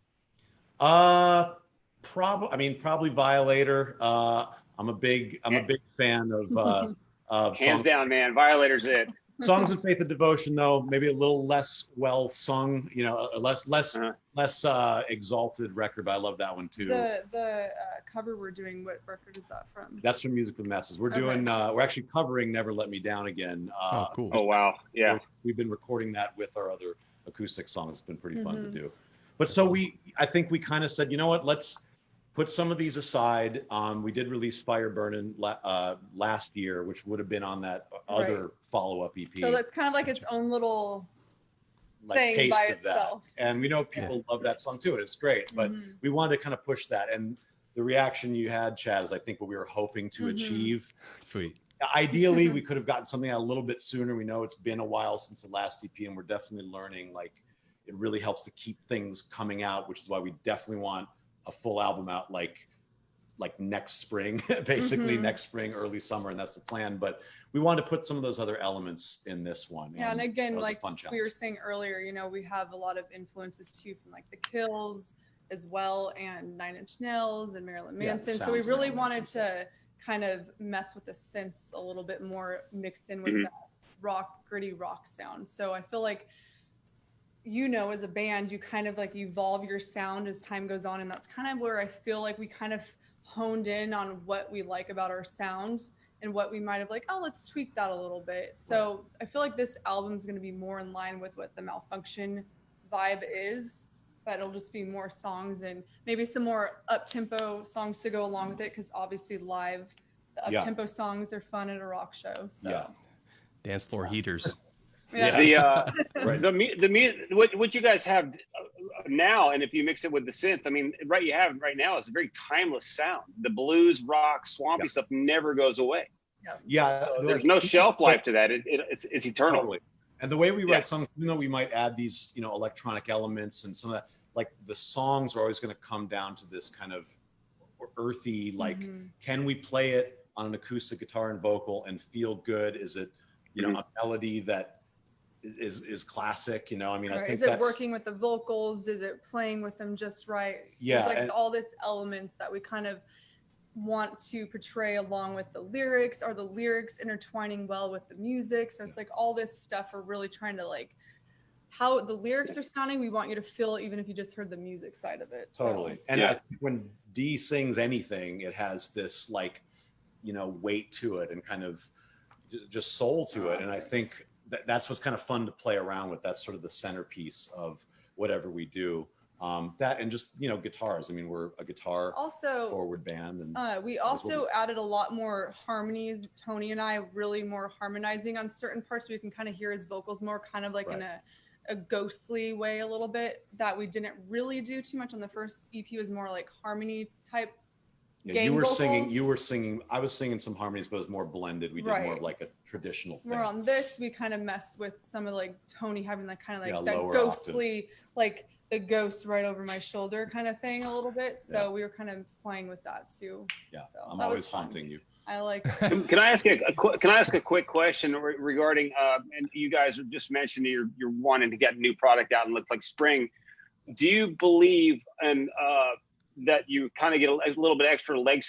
Speaker 2: Probably Violator. I'm a big fan of
Speaker 1: hands
Speaker 2: songs.
Speaker 1: down, man. Violator's it.
Speaker 2: Songs of Faith and Devotion, though, maybe a little less well sung, you know, less exalted record, but I love that one too.
Speaker 4: The cover we're doing, what record is that from?
Speaker 2: That's from Music with Masses. We're doing we're actually covering Never Let Me Down Again.
Speaker 3: Oh, cool.
Speaker 1: Oh wow, yeah.
Speaker 2: We've been recording that with our other acoustic songs. It's been pretty fun to do. But so I think we kind of said, you know what, let's put some of these aside. We did release Fire Burnin' last year, which would have been on that other follow-up EP.
Speaker 4: So that's kind of like its own little thing
Speaker 2: taste
Speaker 4: by
Speaker 2: of
Speaker 4: itself.
Speaker 2: That. And we know people love that song too, and it's great. But we wanted to kind of push that. And the reaction you had, Chad, is I think what we were hoping to achieve.
Speaker 3: Sweet.
Speaker 2: Ideally, we could have gotten something out a little bit sooner. We know it's been a while since the last EP, and we're definitely learning. Like, it really helps to keep things coming out, which is why we definitely want a full album out like next spring, basically next spring, early summer, and that's the plan. But we wanted to put some of those other elements in this one.
Speaker 4: Yeah, and again, like we were saying earlier, you know, we have a lot of influences too from like the Kills as well, and Nine Inch Nails and Marilyn Manson. So we really wanted to kind of mess with the synths a little bit more, mixed in with that gritty rock sound. So I feel like, you know, as a band, you kind of like evolve your sound as time goes on. And that's kind of where I feel like we kind of honed in on what we like about our sound and what we might have like, oh, let's tweak that a little bit. So I feel like this album is going to be more in line with what the Malfunction vibe is, but it'll just be more songs and maybe some more up-tempo songs to go along with it. Cause obviously live, the up-tempo songs are fun at a rock show. So.
Speaker 3: Dance floor heaters.
Speaker 1: Yeah. What you guys have now, and if you mix it with the synth, I mean, right now it's a very timeless sound. The blues, rock, swampy stuff never goes away. So there's no shelf life to that. It's eternal.
Speaker 2: Totally. And the way we write songs, even though we might add these, you know, electronic elements and some of that, like the songs are always going to come down to this kind of earthy, like, can we play it on an acoustic guitar and vocal and feel good? Is it, you know, a melody that is classic, you know? I mean, I think
Speaker 4: is it working with the vocals? Is it playing with them just right?
Speaker 2: Yeah.
Speaker 4: There's like all this elements that we kind of want to portray along with the lyrics. Are the lyrics intertwining well with the music? So it's like all this stuff we're really trying to like, how the lyrics are sounding, we want you to feel even if you just heard the music side of it.
Speaker 2: Totally.
Speaker 4: So.
Speaker 2: And I think when Dee sings anything, it has this like, you know, weight to it and kind of just soul to it. And I think that's what's kind of fun to play around with. That's sort of the centerpiece of whatever we do. That and just, you know, guitars. I mean, we're a guitar forward band. And
Speaker 4: we also added a lot more harmonies. Tony and I really more harmonizing on certain parts. We can kind of hear his vocals more kind of like in a ghostly way a little bit that we didn't really do too much on the first EP. Was more like harmony type.
Speaker 2: Yeah, you were singing, I was singing some harmonies, but it was more blended. We did more of like a traditional thing.
Speaker 4: More on this, we kind of messed with some of like Tony having that kind of like that ghostly, octave. Like the ghost right over my shoulder kind of thing a little bit. So we were kind of playing with that too.
Speaker 2: Yeah,
Speaker 4: so
Speaker 2: I'm always haunting you.
Speaker 4: I like it.
Speaker 1: Can I ask a quick question regarding, and you guys just mentioned you're wanting to get new product out and looks like spring. Do you believe in, that you kind of get a little bit extra leg,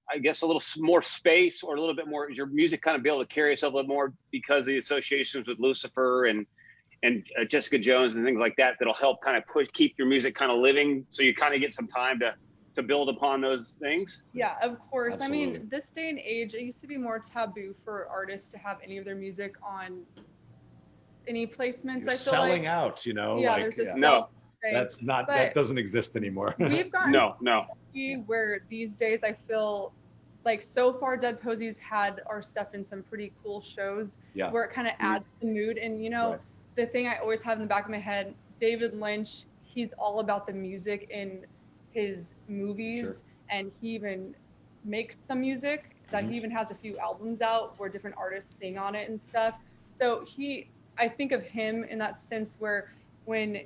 Speaker 1: I guess, a little more space, or a little bit more, is your music kind of be able to carry itself a little more because of the associations with Lucifer and Jessica Jones and things like that, that'll help kind of keep your music kind of living, so you kind of get some time to build upon those things?
Speaker 4: Yeah, of course.
Speaker 2: Absolutely.
Speaker 4: I mean, this day and age, it used to be more taboo for artists to have any of their music on any placements.
Speaker 2: You're
Speaker 4: I feel
Speaker 2: selling
Speaker 4: like,
Speaker 2: out, you know?
Speaker 4: Yeah,
Speaker 2: like,
Speaker 4: there's this
Speaker 1: no.
Speaker 2: That's not, that doesn't exist anymore.
Speaker 4: We've gotten
Speaker 1: No.
Speaker 4: lucky where these days I feel like so far Dead Posey's had our stuff in some pretty cool shows where it kind of adds the mood. And, you know, the thing I always have in the back of my head, David Lynch, he's all about the music in his movies. And he even makes some music that he even has a few albums out where different artists sing on it and stuff. So I think of him in that sense where when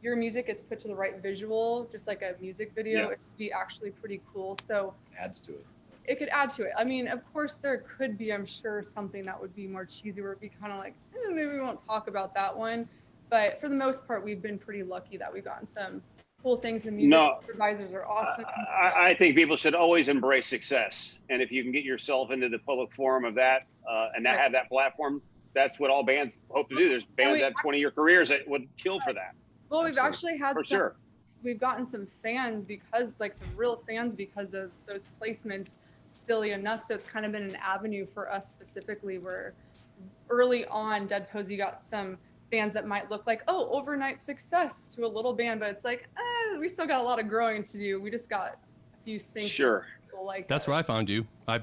Speaker 4: your music gets put to the right visual, just like a music video, it could be actually pretty cool. So
Speaker 2: adds to it.
Speaker 4: It could add to it. I mean, of course, there could be, I'm sure, something that would be more cheesy where it'd be kind of like, maybe we won't talk about that one. But for the most part, we've been pretty lucky that we've gotten some cool things. The music supervisors are awesome.
Speaker 1: I think people should always embrace success. And if you can get yourself into the public forum of that and not have that platform, that's what all bands hope to do. There's bands that have 20-year careers that would kill for that.
Speaker 4: Well, we've actually had we've gotten some fans because, like, some real fans because of those placements, silly enough. So it's kind of been an avenue for us specifically where early on Dead Posey got some bands that might look like, oh, overnight success to a little band, but it's like, we still got a lot of growing to do. We just got a few singles. Like
Speaker 3: that's where I found you. I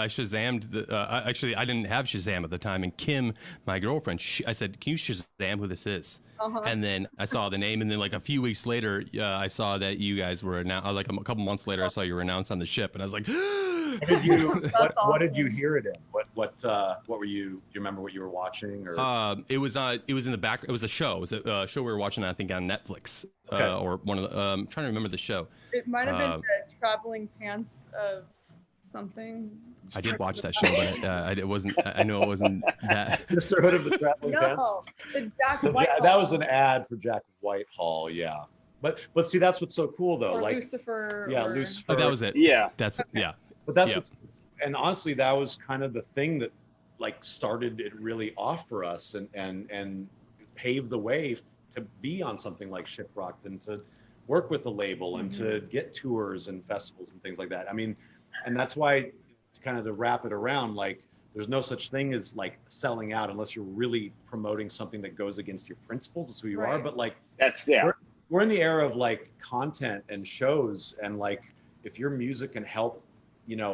Speaker 3: Shazammed. Actually, I didn't have Shazam at the time. And Kim, my girlfriend, I said, "Can you Shazam who this is?" And then I saw the name. And then like a few weeks later, I saw that you guys were announced. Like a couple months later, I saw you were announced on the ship, and I was like,
Speaker 2: What did you hear it in? What were you? Do you remember what you were watching? Or
Speaker 3: it was in the back. It was a show. It was a show we were watching, I think, on Netflix or one of the. I'm trying to remember the show.
Speaker 4: It might have been the Traveling Pants of something.
Speaker 3: I did watch that show, but it wasn't. I know it wasn't that.
Speaker 2: Sisterhood of the Traveling Pants.
Speaker 4: The Jack Whitehall.
Speaker 2: That was an ad for Jack Whitehall. Yeah. But see, that's what's so cool though.
Speaker 4: Or
Speaker 2: like
Speaker 4: Lucifer.
Speaker 2: Lucifer.
Speaker 3: Oh, that was it.
Speaker 1: Yeah.
Speaker 2: But that's what's, and honestly, that was kind of the thing that like started it really off for us and paved the way to be on something like Shiprocked and to work with the label and to get tours and festivals and things like that. I mean, and that's why kind of to wrap it around, like there's no such thing as like selling out unless you're really promoting something that goes against your principles. That's who you are. But like we're in the era of like content and shows, and like if your music can help, you know,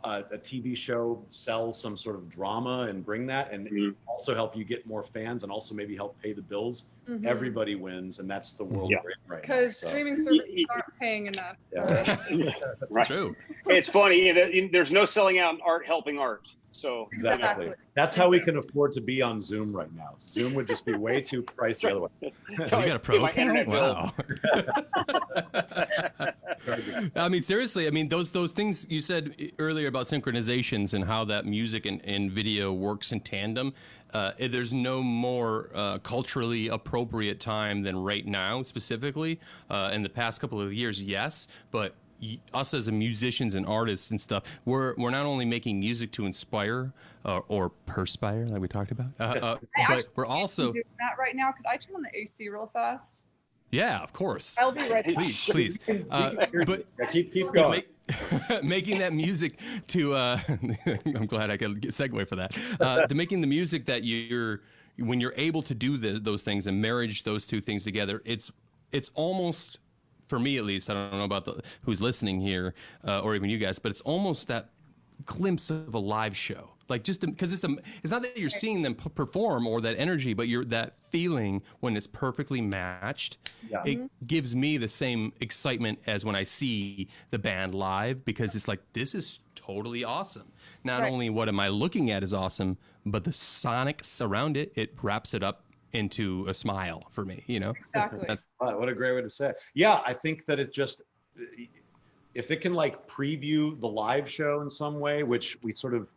Speaker 2: a TV show sell some sort of drama and bring that and also help you get more fans and also maybe help pay the bills, everybody wins, and that's the world we're in right now.
Speaker 4: Because streaming services aren't paying enough.
Speaker 3: Right. True.
Speaker 1: It's funny. There's no selling out art helping art. So
Speaker 2: exactly. That's how we can afford to be on Zoom right now. Zoom would just be way too pricey otherwise.
Speaker 3: So you got a pro account? Wow. I mean, seriously, I mean, those things you said earlier about synchronizations and how that music and video works in tandem. There's no more culturally appropriate time than right now, specifically. In the past couple of years, yes, but us as musicians and artists and stuff, we're not only making music to inspire or perspire, like we talked about, but we're also
Speaker 4: doing that right now. Could I turn on the AC real fast?
Speaker 3: Yeah, of course.
Speaker 4: I'll be ready.
Speaker 3: Please. But
Speaker 2: keep going.
Speaker 3: Making that music to I'm glad I could segue for that. To making the music that when you're able to do those things and marriage those two things together, it's almost, for me at least, I don't know about who's listening here or even you guys, but it's almost that glimpse of a live show. Like just because it's not that you're seeing them perform or that energy, but you're that feeling when it's perfectly matched. Yeah. It gives me the same excitement as when I see the band live, because it's like, this is totally awesome. Not only what am I looking at is awesome, but the sonics around it wraps it up into a smile for me, you know?
Speaker 4: Exactly.
Speaker 2: What a great way to say it. Yeah, I think that if it can like preview the live show in some way, which we sort of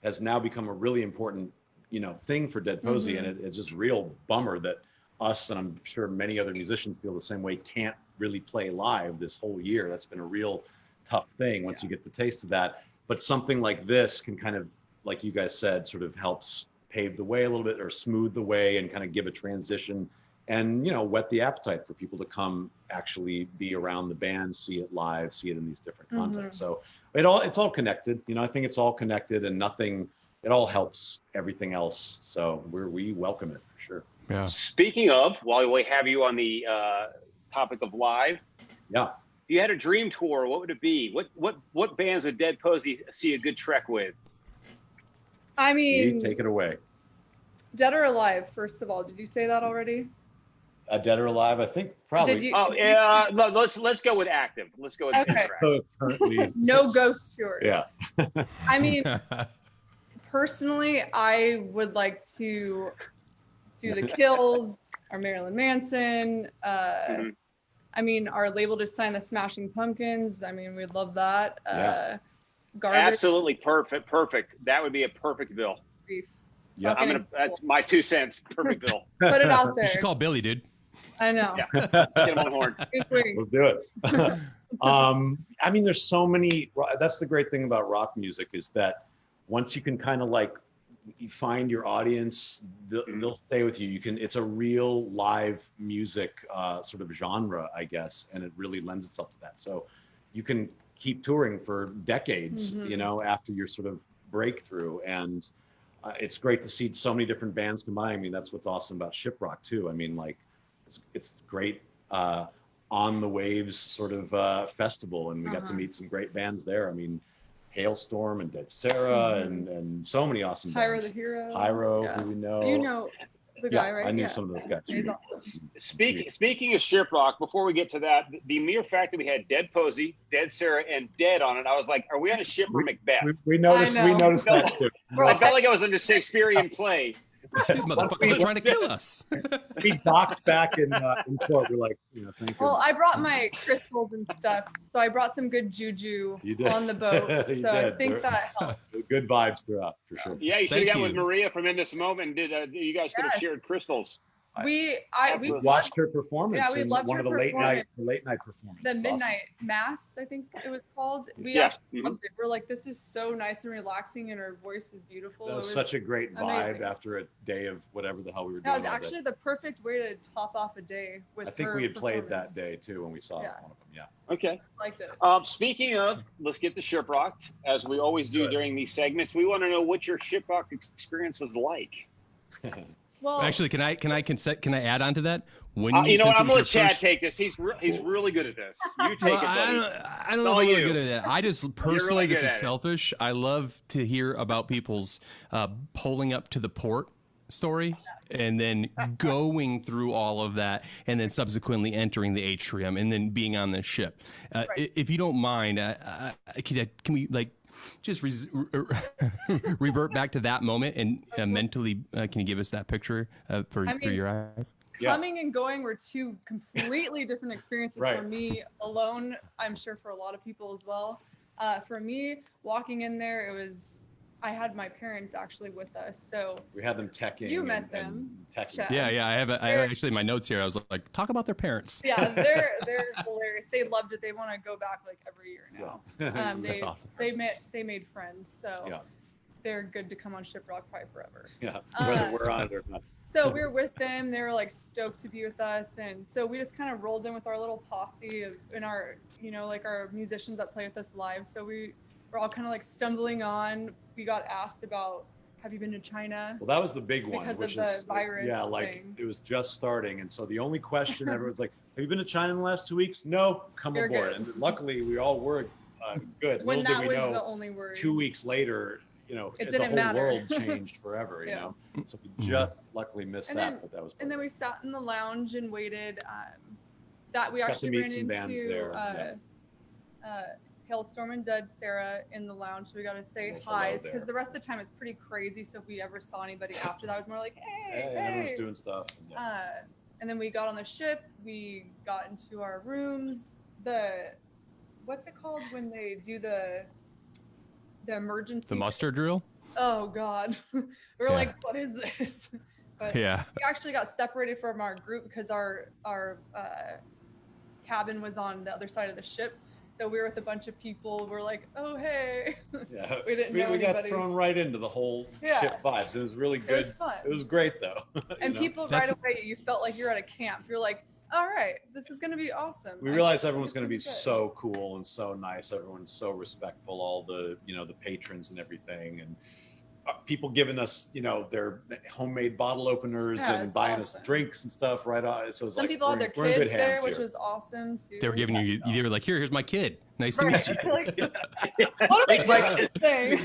Speaker 2: has now become a really important, you know, thing for Dead Posey, and it's just real bummer that us, and I'm sure many other musicians feel the same way, can't really play live this whole year. That's been a real tough thing once you get the taste of that. But something like this can kind of, like you guys said, sort of helps pave the way a little bit or smooth the way and kind of give a transition and, you know, whet the appetite for people to come actually be around the band, see it live, see it in these different contexts. So it's all connected. You know, I think it's all connected, and it all helps everything else. So we welcome it for sure.
Speaker 3: Yeah.
Speaker 1: Speaking of, while we have you on the topic of live, you had a dream tour, what would it be? What bands would Dead Posey see a good trek with?
Speaker 4: I mean,
Speaker 2: You take it away.
Speaker 4: Dead or Alive, first of all. Did you say that already?
Speaker 2: Dead or Alive, I think probably.
Speaker 4: Did you?
Speaker 1: Oh yeah, let's go with active. Let's go with
Speaker 4: Okay.
Speaker 1: track.
Speaker 2: So currently,
Speaker 4: No ghost tours.
Speaker 2: yeah.
Speaker 4: I mean, personally, I would like to do the Kills, or Marilyn Manson. I mean, our label just signed the Smashing Pumpkins. I mean, we'd love that.
Speaker 2: Yeah.
Speaker 4: Garbage.
Speaker 1: Absolutely perfect. That would be a perfect bill.
Speaker 2: Yeah.
Speaker 1: That's my 2 cents. Perfect bill.
Speaker 4: Put it out there.
Speaker 3: You should call Billy, dude.
Speaker 4: I know.
Speaker 1: Yeah. Get him on the horn.
Speaker 2: We'll do it. I mean, there's so many. That's the great thing about rock music is that once you can kind of like you find your audience, they'll stay with you. You can. It's a real live music sort of genre, I guess, and it really lends itself to that. So you can keep touring for decades, you know, after your sort of breakthrough. And it's great to see so many different bands combine. I mean, that's what's awesome about Shiprock too. I mean, like it's great on the waves sort of festival, and we got to meet some great bands there. I mean, Hailstorm and Dead Sarah and so many awesome
Speaker 4: Hyro
Speaker 2: bands.
Speaker 4: the Hero.
Speaker 2: Hyro, who we know.
Speaker 4: You know the guy,
Speaker 2: Yeah,
Speaker 4: right?
Speaker 2: I knew some of those guys.
Speaker 4: He's awesome.
Speaker 1: Speaking of Shiprock, before we get to that, the mere fact that we had Dead Posey, Dead Sarah, and Dead on it, I was like, are we on a ship or Macbeth?
Speaker 2: We noticed
Speaker 4: I know.
Speaker 2: that too.
Speaker 1: I felt like I was under Shakespearean play.
Speaker 3: These motherfuckers are trying to kill us.
Speaker 2: We docked back in court. We're like, you know, thank you.
Speaker 4: Well, I brought my crystals and stuff, so I brought some good juju
Speaker 2: You did.
Speaker 4: on the boat.
Speaker 2: You
Speaker 4: So I
Speaker 2: did.
Speaker 4: think that helped.
Speaker 2: Good vibes throughout, for sure.
Speaker 1: Yeah, you should
Speaker 3: Thank
Speaker 1: have got with
Speaker 3: you.
Speaker 1: Maria from In This Moment. You guys could have
Speaker 4: Yes.
Speaker 1: shared crystals.
Speaker 4: We
Speaker 2: Watched her performance
Speaker 4: Yeah, we
Speaker 2: in
Speaker 4: loved
Speaker 2: one
Speaker 4: her
Speaker 2: of the late night
Speaker 4: performance.
Speaker 2: performances.
Speaker 4: the
Speaker 2: It's awesome.
Speaker 4: Midnight Mass, I think it was called. We
Speaker 1: Yeah.
Speaker 4: actually loved it. We're like, this is so nice and relaxing, and her voice is beautiful.
Speaker 2: That
Speaker 4: It
Speaker 2: was such a great vibe
Speaker 4: amazing.
Speaker 2: after a day of whatever the hell we were
Speaker 4: That
Speaker 2: doing.
Speaker 4: was
Speaker 2: all day.
Speaker 4: actually the perfect way to top off a day with
Speaker 2: I think
Speaker 4: her
Speaker 2: we had played
Speaker 4: performance.
Speaker 2: that day too when we saw
Speaker 4: Yeah.
Speaker 2: one of them. Yeah.
Speaker 1: Okay.
Speaker 4: Liked it.
Speaker 1: Speaking of, let's get the Shiprocked, as we always do
Speaker 2: Good.
Speaker 1: during these segments. We want to know what your Shiprock experience was like.
Speaker 4: Well,
Speaker 3: Actually, can I add on to that? When
Speaker 1: You know what?
Speaker 3: since it
Speaker 1: I'm
Speaker 3: was
Speaker 1: gonna
Speaker 3: your
Speaker 1: let Chad
Speaker 3: first-
Speaker 1: take this. He's really good at this. You take
Speaker 3: Well,
Speaker 1: it, buddy.
Speaker 3: I don't
Speaker 1: It's
Speaker 3: know
Speaker 1: all
Speaker 3: if I'm really
Speaker 1: you.
Speaker 3: good at that. I just personally,
Speaker 1: good
Speaker 3: this is
Speaker 1: at it.
Speaker 3: selfish. I love to hear about people's pulling up to the port story and then going through all of that and then subsequently entering the atrium and then being on the ship. If you don't mind, can we like just revert back to that moment and mentally can you give us that picture for your eyes?
Speaker 2: Yeah.
Speaker 4: coming and going were two completely different experiences
Speaker 2: Right.
Speaker 4: for me alone. I'm sure for a lot of people as well. For me, walking in there, I had my parents actually with us. So
Speaker 2: We had them teching.
Speaker 4: You met
Speaker 2: and
Speaker 4: them,
Speaker 2: teching.
Speaker 4: Chad.
Speaker 3: Yeah. I have actually my notes here. I was like, talk about their parents.
Speaker 4: yeah, they're hilarious. They loved it. They want to go back like every year now.
Speaker 3: That's awesome.
Speaker 4: They made friends, so
Speaker 2: Yeah.
Speaker 4: they're good to come on Shiprock probably forever.
Speaker 2: Yeah. Whether we're on it or not.
Speaker 4: So we were with them. They were like stoked to be with us, and so we just kind of rolled in with our little posse and our, like our musicians that play with us live. So we were all kind of like stumbling on. We got asked about, have you been to China?
Speaker 2: Well, that was the big one,
Speaker 4: Because of
Speaker 2: which
Speaker 4: the
Speaker 2: is
Speaker 4: virus
Speaker 2: yeah, like
Speaker 4: thing.
Speaker 2: it was just starting, and so the only question everyone's like, "Have you been to China in the last 2 weeks?" No, come
Speaker 4: You're
Speaker 2: aboard.
Speaker 4: good.
Speaker 2: And luckily, we all were good.
Speaker 4: When
Speaker 2: Little
Speaker 4: that
Speaker 2: did we
Speaker 4: was
Speaker 2: know,
Speaker 4: the only word.
Speaker 2: 2 weeks later,
Speaker 4: It
Speaker 2: the
Speaker 4: didn't
Speaker 2: whole
Speaker 4: matter.
Speaker 2: world changed forever. You
Speaker 4: Yeah.
Speaker 2: know, so we just luckily missed
Speaker 4: And
Speaker 2: that,
Speaker 4: then-
Speaker 2: but that was.
Speaker 4: And then we sat in the lounge and waited. That we
Speaker 2: Got to
Speaker 4: actually
Speaker 2: meet
Speaker 4: ran
Speaker 2: some bands
Speaker 4: into
Speaker 2: there,
Speaker 4: Hailstorm and Dead Sarah in the lounge. So we got to say
Speaker 2: Well,
Speaker 4: hi
Speaker 2: hello
Speaker 4: because
Speaker 2: there.
Speaker 4: the rest of the time it's pretty crazy. So if we ever saw anybody after that, it was more like, hey,
Speaker 2: Hey,
Speaker 4: hey.
Speaker 2: everyone's doing stuff. Yeah.
Speaker 4: And then we got on the ship. We got into our rooms. What's it called when they do the emergency?
Speaker 3: The muster drill?
Speaker 4: Oh God, we were
Speaker 3: Yeah.
Speaker 4: like, what is this? But
Speaker 3: Yeah.
Speaker 4: we actually got separated from our group because our cabin was on the other side of the ship. So we were with a bunch of people. We're like, oh hey.
Speaker 2: Yeah.
Speaker 4: We didn't know
Speaker 2: we got
Speaker 4: anybody.
Speaker 2: thrown right into the whole
Speaker 4: Yeah.
Speaker 2: ship vibes. It was really
Speaker 4: It
Speaker 2: good.
Speaker 4: was fun.
Speaker 2: It was great though.
Speaker 4: And
Speaker 2: you know?
Speaker 4: people
Speaker 3: That's-
Speaker 4: right away, you felt like you're at a camp. You're like, all right, this is gonna be awesome.
Speaker 2: We
Speaker 4: I
Speaker 2: realized
Speaker 4: think
Speaker 2: everyone's
Speaker 4: it's
Speaker 2: going to be
Speaker 4: good.
Speaker 2: so cool and so nice. Everyone's so respectful. All the the patrons and everything, and people giving us, their homemade bottle openers
Speaker 4: Yeah,
Speaker 2: and
Speaker 4: it's
Speaker 2: buying us
Speaker 4: awesome.
Speaker 2: drinks and stuff right on. So it's
Speaker 4: Some
Speaker 2: like
Speaker 4: people had their
Speaker 2: we're in good
Speaker 4: kids there,
Speaker 2: hands
Speaker 4: which
Speaker 2: here.
Speaker 4: was awesome too.
Speaker 3: They were giving you were like, here's my kid. Nice to
Speaker 4: Right.
Speaker 3: meet you.
Speaker 4: Like, what are we
Speaker 2: Take my
Speaker 4: doing?
Speaker 2: Take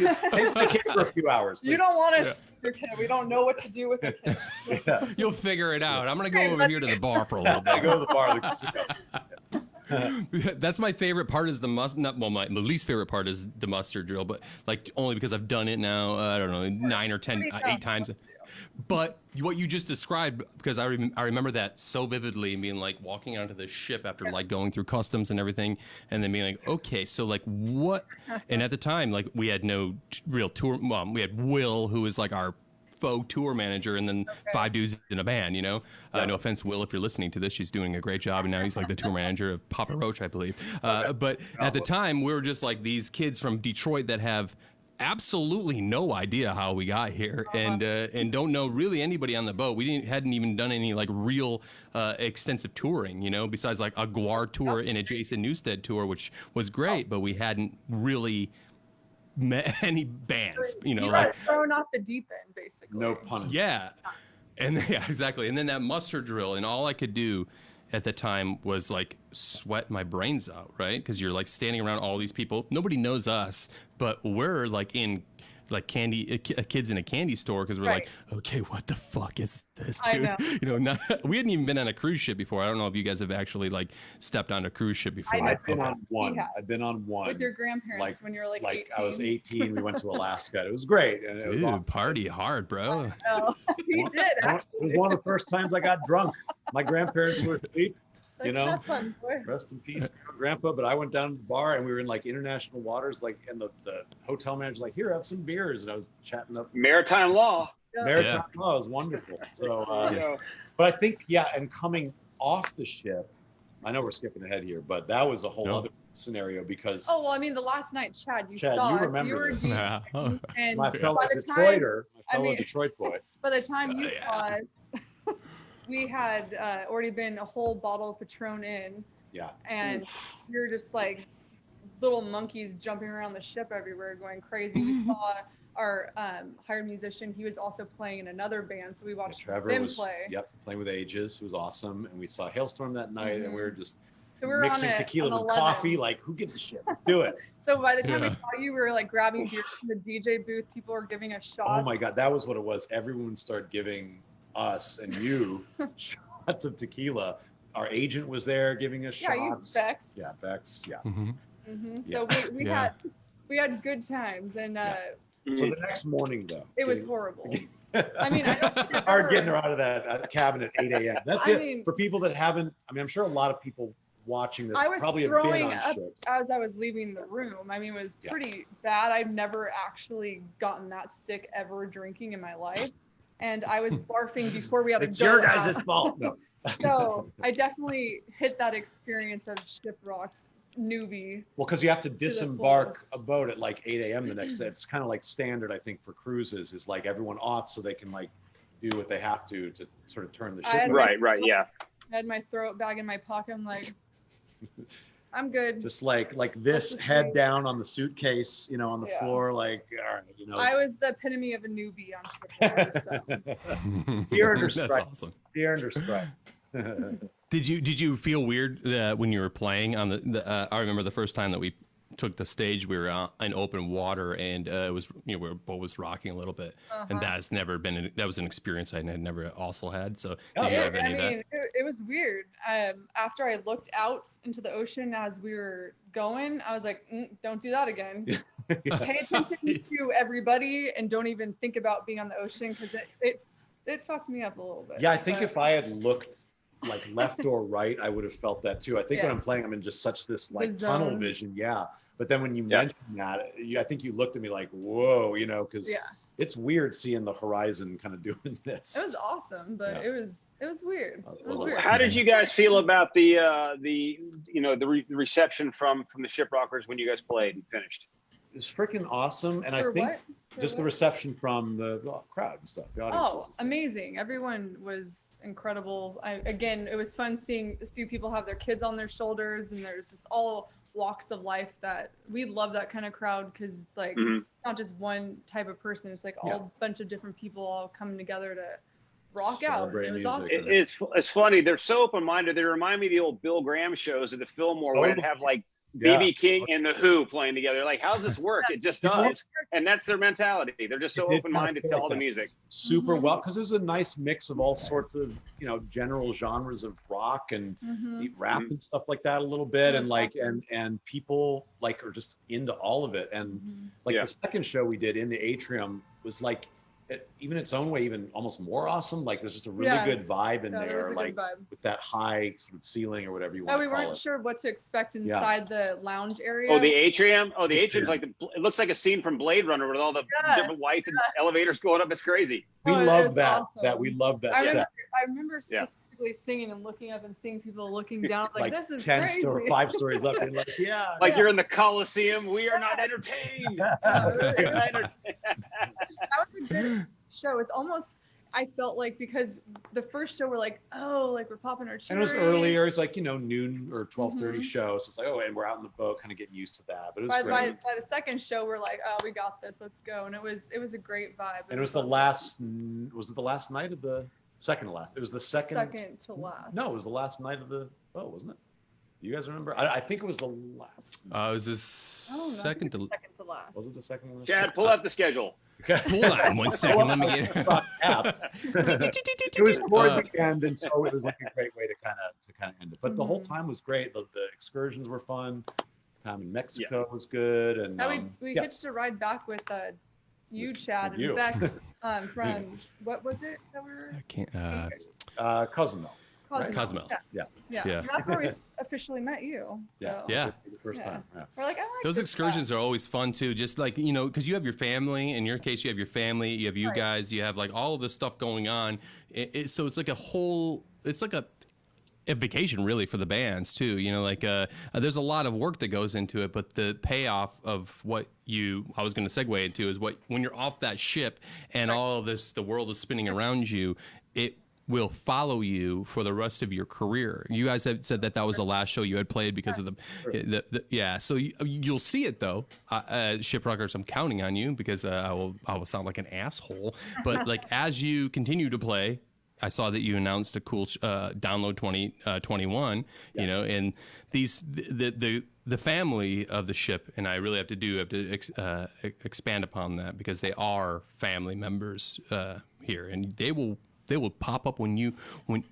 Speaker 2: the kid for a few hours.
Speaker 4: You don't want us, your kid. We don't know what to do with the kid.
Speaker 2: Yeah.
Speaker 3: You'll figure it out. I'm gonna go over here to the bar for a little
Speaker 2: I
Speaker 3: bit.
Speaker 2: go to the bar. The casino.
Speaker 3: That's my favorite part is the my least favorite part is the mustard drill, but like only because I've done it now, I don't know, 9 or 10, 8 times. But what you just described, because I remember that so vividly, and being like walking onto the ship after like going through customs and everything, and then being like, okay, so like what? And at the time, like we had no real tour. Well, we had Will, who was like our faux tour manager, and then 5 dudes in a band, no offense, Will, if you're listening to this, she's doing a great job, and now he's like the tour manager of Papa Roach, I believe. But at the time, we were just like these kids from Detroit that have absolutely no idea how we got here, and don't know really anybody on the boat. We hadn't even done any like real extensive touring, besides like a Guar tour and a Jason Newsted tour, which was great, but we hadn't really met any bands,
Speaker 4: You
Speaker 3: like
Speaker 4: got thrown off the deep end, basically.
Speaker 2: No pun.
Speaker 3: yeah. And yeah, exactly. And then that mustard drill, and all I could do at the time was like sweat my brains out, right? Because you're like standing around all these people. Nobody knows us, but we're like in like kids in a candy store, because we're like, okay, what the fuck is this, dude?
Speaker 4: I know.
Speaker 3: We hadn't even been on a cruise ship before. I don't know if you guys have actually like stepped on a cruise ship before.
Speaker 4: know.
Speaker 2: I've been on one.
Speaker 4: He has.
Speaker 2: I've been on one.
Speaker 4: With your grandparents when you were like 18.
Speaker 2: I was 18. We went to Alaska. It was great. And it was
Speaker 3: Dude,
Speaker 2: awesome.
Speaker 3: Party hard, bro.
Speaker 4: No, he did,
Speaker 2: It
Speaker 4: actually.
Speaker 2: was one of the first times I got drunk. My grandparents were asleep.
Speaker 4: Like, have fun, boy.
Speaker 2: Rest in peace, grandpa. But I went down to the bar, and we were in like international waters, like, and the hotel manager's like, here, have some beers. And I was chatting up
Speaker 1: Maritime law.
Speaker 2: maritime law. It was wonderful. So, but I think, and coming off the ship, I know we're skipping ahead here, but that was a whole other scenario, because
Speaker 4: Oh, well, I mean, the last night, Chad, you
Speaker 2: Chad,
Speaker 4: saw
Speaker 2: you
Speaker 4: us.
Speaker 2: remember
Speaker 4: You were
Speaker 2: this.
Speaker 4: deep,
Speaker 3: Yeah.
Speaker 4: and
Speaker 2: my fellow
Speaker 4: by the
Speaker 2: Detroiter,
Speaker 4: I mean-
Speaker 2: Detroit boy.
Speaker 4: by the time you
Speaker 3: Yeah.
Speaker 4: saw us, we had already been a whole bottle of Patron in,
Speaker 2: Yeah.
Speaker 4: and you're just like little monkeys jumping around the ship everywhere, going crazy. We saw our hired musician. He was also playing in another band, so we watched
Speaker 2: Trevor
Speaker 4: them
Speaker 2: was
Speaker 4: play.
Speaker 2: playing with Ages, who was awesome, and we saw Hailstorm that night, and we were just
Speaker 4: So we were
Speaker 2: mixing
Speaker 4: on
Speaker 2: tequila
Speaker 4: on
Speaker 2: with
Speaker 4: 11.
Speaker 2: coffee. Like, who gives a shit? Let's do it.
Speaker 4: So by the time we
Speaker 3: Yeah.
Speaker 4: saw you, we were like grabbing beer from the DJ booth. People were giving us shots.
Speaker 2: Oh my God, that was what it was. Everyone started giving us and you shots of tequila. Our agent was there giving us
Speaker 4: Yeah,
Speaker 2: shots.
Speaker 4: you Bex.
Speaker 2: Yeah, Bex. Yeah.
Speaker 3: Mm-hmm.
Speaker 2: Yeah.
Speaker 4: So we
Speaker 3: Yeah.
Speaker 4: had good times, and
Speaker 2: So the next morning, though,
Speaker 4: it was horrible. I mean, I don't
Speaker 2: it's hard getting her out of that cabin at 8 a.m. That's
Speaker 4: I
Speaker 2: it.
Speaker 4: mean-
Speaker 2: For people that haven't, I mean, I'm sure a lot of people watching this
Speaker 4: I was
Speaker 2: probably have been
Speaker 4: throwing
Speaker 2: on
Speaker 4: up
Speaker 2: ships.
Speaker 4: as I was leaving the room. I mean, it was
Speaker 2: Yeah.
Speaker 4: pretty bad. I've never actually gotten that sick ever drinking in my life. And I was barfing before we had to
Speaker 2: It's
Speaker 4: go
Speaker 2: your
Speaker 4: out.
Speaker 2: guys' fault. No.
Speaker 4: So I definitely hit that experience of shipwrecked newbie.
Speaker 2: Well, because you have to disembark
Speaker 4: fullest.
Speaker 2: a boat at like 8 a.m. the next day. It's kind of like standard, I think, for cruises, is like everyone off so they can like do what they have to sort of turn the
Speaker 4: I
Speaker 2: ship
Speaker 4: had
Speaker 2: around.
Speaker 1: Right, yeah.
Speaker 4: I had my throat bag in my pocket. I'm like, I'm good.
Speaker 2: Just like this,
Speaker 4: Just
Speaker 2: head
Speaker 4: like-
Speaker 2: down on the suitcase, on the
Speaker 4: Yeah.
Speaker 2: floor, like, all right,
Speaker 4: I was the epitome of a newbie on shipboard. So.
Speaker 2: You're under
Speaker 3: That's
Speaker 2: strike.
Speaker 3: awesome.
Speaker 2: You're under strike.
Speaker 3: Did you feel weird when you were playing on the I remember the first time that we took the stage, we were in open water, and it was where a boat was rocking a little bit, and that's never been that was an experience I had never also had. So did you have any of that?
Speaker 4: It was weird. After I looked out into the ocean as we were going, I was like, don't do that again. Pay attention to everybody and don't even think about being on the ocean, because it fucked me up a little bit.
Speaker 2: Yeah, I think
Speaker 4: But-
Speaker 2: if I had looked like left or right, I would have felt that too. I think when
Speaker 4: Yeah.
Speaker 2: I'm playing, I'm in just such this like
Speaker 4: The
Speaker 2: tunnel
Speaker 4: zone.
Speaker 2: vision. Yeah. But then when you
Speaker 1: Yeah.
Speaker 2: mentioned that, I think you looked at me like, whoa, because
Speaker 4: Yeah.
Speaker 2: it's weird seeing the horizon kind of doing this.
Speaker 4: It was awesome, but
Speaker 2: Yeah.
Speaker 4: it was weird. It was
Speaker 2: Well,
Speaker 4: weird.
Speaker 1: How did you guys feel about the reception from the Shiprockers when you guys played and finished?
Speaker 2: It's freaking awesome. And
Speaker 4: For
Speaker 2: I think
Speaker 4: what? For
Speaker 2: just the
Speaker 4: what?
Speaker 2: reception from the crowd and stuff, the audiences.
Speaker 4: Oh,
Speaker 2: and stuff.
Speaker 4: amazing. Everyone was incredible. Again, it was fun seeing a few people have their kids on their shoulders, and there's just all walks of life that we love that kind of crowd because it's like not just one type of person. It's like all bunch of different people all coming together to rock out. It was awesome.
Speaker 1: It's funny. They're so open-minded. They remind me of the old Bill Graham shows at the Fillmore where they'd have like B.B. King and The Who playing together. Like, how's this work? It just does. And that's their mentality. They're just so open-minded to all the music.
Speaker 2: Super well, because there's a nice mix of all sorts of, you know, general genres of rock and rap and stuff like that a little bit. And like, and people like are just into all of it. And like the second show we did in the atrium was like, even its own way, even almost more awesome. Like there's just a really good vibe in there, like with that high sort of ceiling or whatever you want to call it.
Speaker 4: We weren't sure what to expect inside the lounge area.
Speaker 1: Oh, the atrium. Oh, the atrium's like it looks like a scene from Blade Runner with all the different lights and elevators going up. It's crazy.
Speaker 2: We love that. Awesome. We love that set.
Speaker 4: I remember specifically singing and looking up and seeing people looking down like this is
Speaker 2: 10
Speaker 4: crazy.
Speaker 2: 5 stories up and like
Speaker 1: you're in the Coliseum. We are not entertained.
Speaker 4: That was a good show. It's almost, I felt like, because the first show we're like, oh, like we're popping our cherry.
Speaker 2: And it was earlier. It's like, you know, noon or 12:30 show. So it's like, oh, and we're out in the boat, kind of getting used to that. But it was great.
Speaker 4: By the second show, we're like, oh, we got this. Let's go. And it was a great vibe.
Speaker 2: And it was the last. Was it the last night of the second to last? It was the second.
Speaker 4: Second to last.
Speaker 2: No, it was the last night of the. Oh, wasn't it? Do you guys remember? I think it was the last.
Speaker 3: It was this second to
Speaker 4: last.
Speaker 2: Was it the second one?
Speaker 1: Chad, pull out the schedule.
Speaker 3: Okay. Hold on 1 second. Let me get
Speaker 2: it. was toward the end, and so it was like a great way to kind of end it. But the whole time was great. The excursions were fun. Time in Mexico was good, and
Speaker 4: we hitched a ride back with you, Chad, and Bex from what was it that we were?
Speaker 3: I can't.
Speaker 2: Cozumel.
Speaker 3: Right? Cozumel.
Speaker 4: Yeah. And that's where we officially met you. So.
Speaker 2: Yeah. The first time. Yeah.
Speaker 4: We're like, I like
Speaker 3: those excursions are always fun too. Just like, you know, because you have your family. In your case, you have your family. You have you guys. You have like all of this stuff going on. So it's like a whole. It's like a vacation really for the bands too. You know, like there's a lot of work that goes into it, but the payoff of what I was going to segue into is when you're off that ship and all of this, the world is spinning around you. It will follow you for the rest of your career. You guys have said that was the last show you had played because of the So you'll see it though. Shiprockers, I'm counting on you because I will sound like an asshole. But like as you continue to play, I saw that you announced a cool download 2021. You know, and the family of the ship, and I really have to expand upon that because they are family members here, and they will pop up when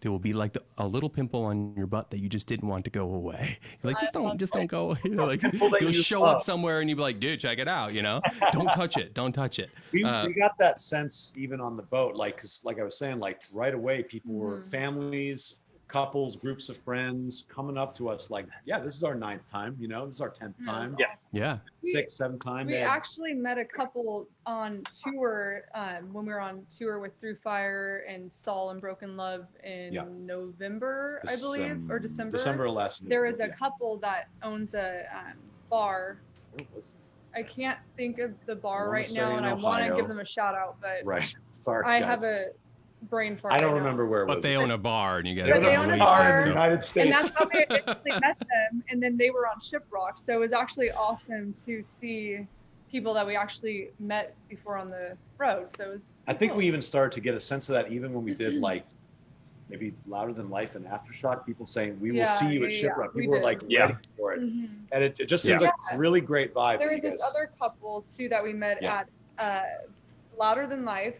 Speaker 3: there will be like a little pimple on your butt that you just didn't want to go away. You're like, just don't go. You know, like you'll show up somewhere and you'll be like, dude, check it out. You know, don't touch it. We
Speaker 2: got that sense even on the boat, like, cause like I was saying, like right away, people were families, couples, groups of friends coming up to us like, yeah, this is our 9th time. You know, this is our 10th time.
Speaker 3: Yeah.
Speaker 2: 6th, 7th time.
Speaker 4: We actually met a couple on tour when we were on tour with Through Fire and Saul and Broken Love in November, I believe, or December.
Speaker 2: December last year.
Speaker 4: There is a couple that owns a bar. I can't think of the bar right now, and I want to give them a shout out, but
Speaker 2: sorry,
Speaker 4: I have a brain fart.
Speaker 2: I don't remember where it was.
Speaker 3: But they own a bar, and you guys
Speaker 4: they own a bar
Speaker 2: in the United States.
Speaker 4: And that's how we initially met them. And then they were on Shiprock. So it was actually awesome to see people that we actually met before on the road. So it was
Speaker 2: I think we even started to get a sense of that even when we did like maybe Louder Than Life and Aftershock, people saying, we will see you at Shiprock. People were like ready for it. And it just seems like a really great vibe.
Speaker 4: There was this other couple too that we met at Louder Than Life.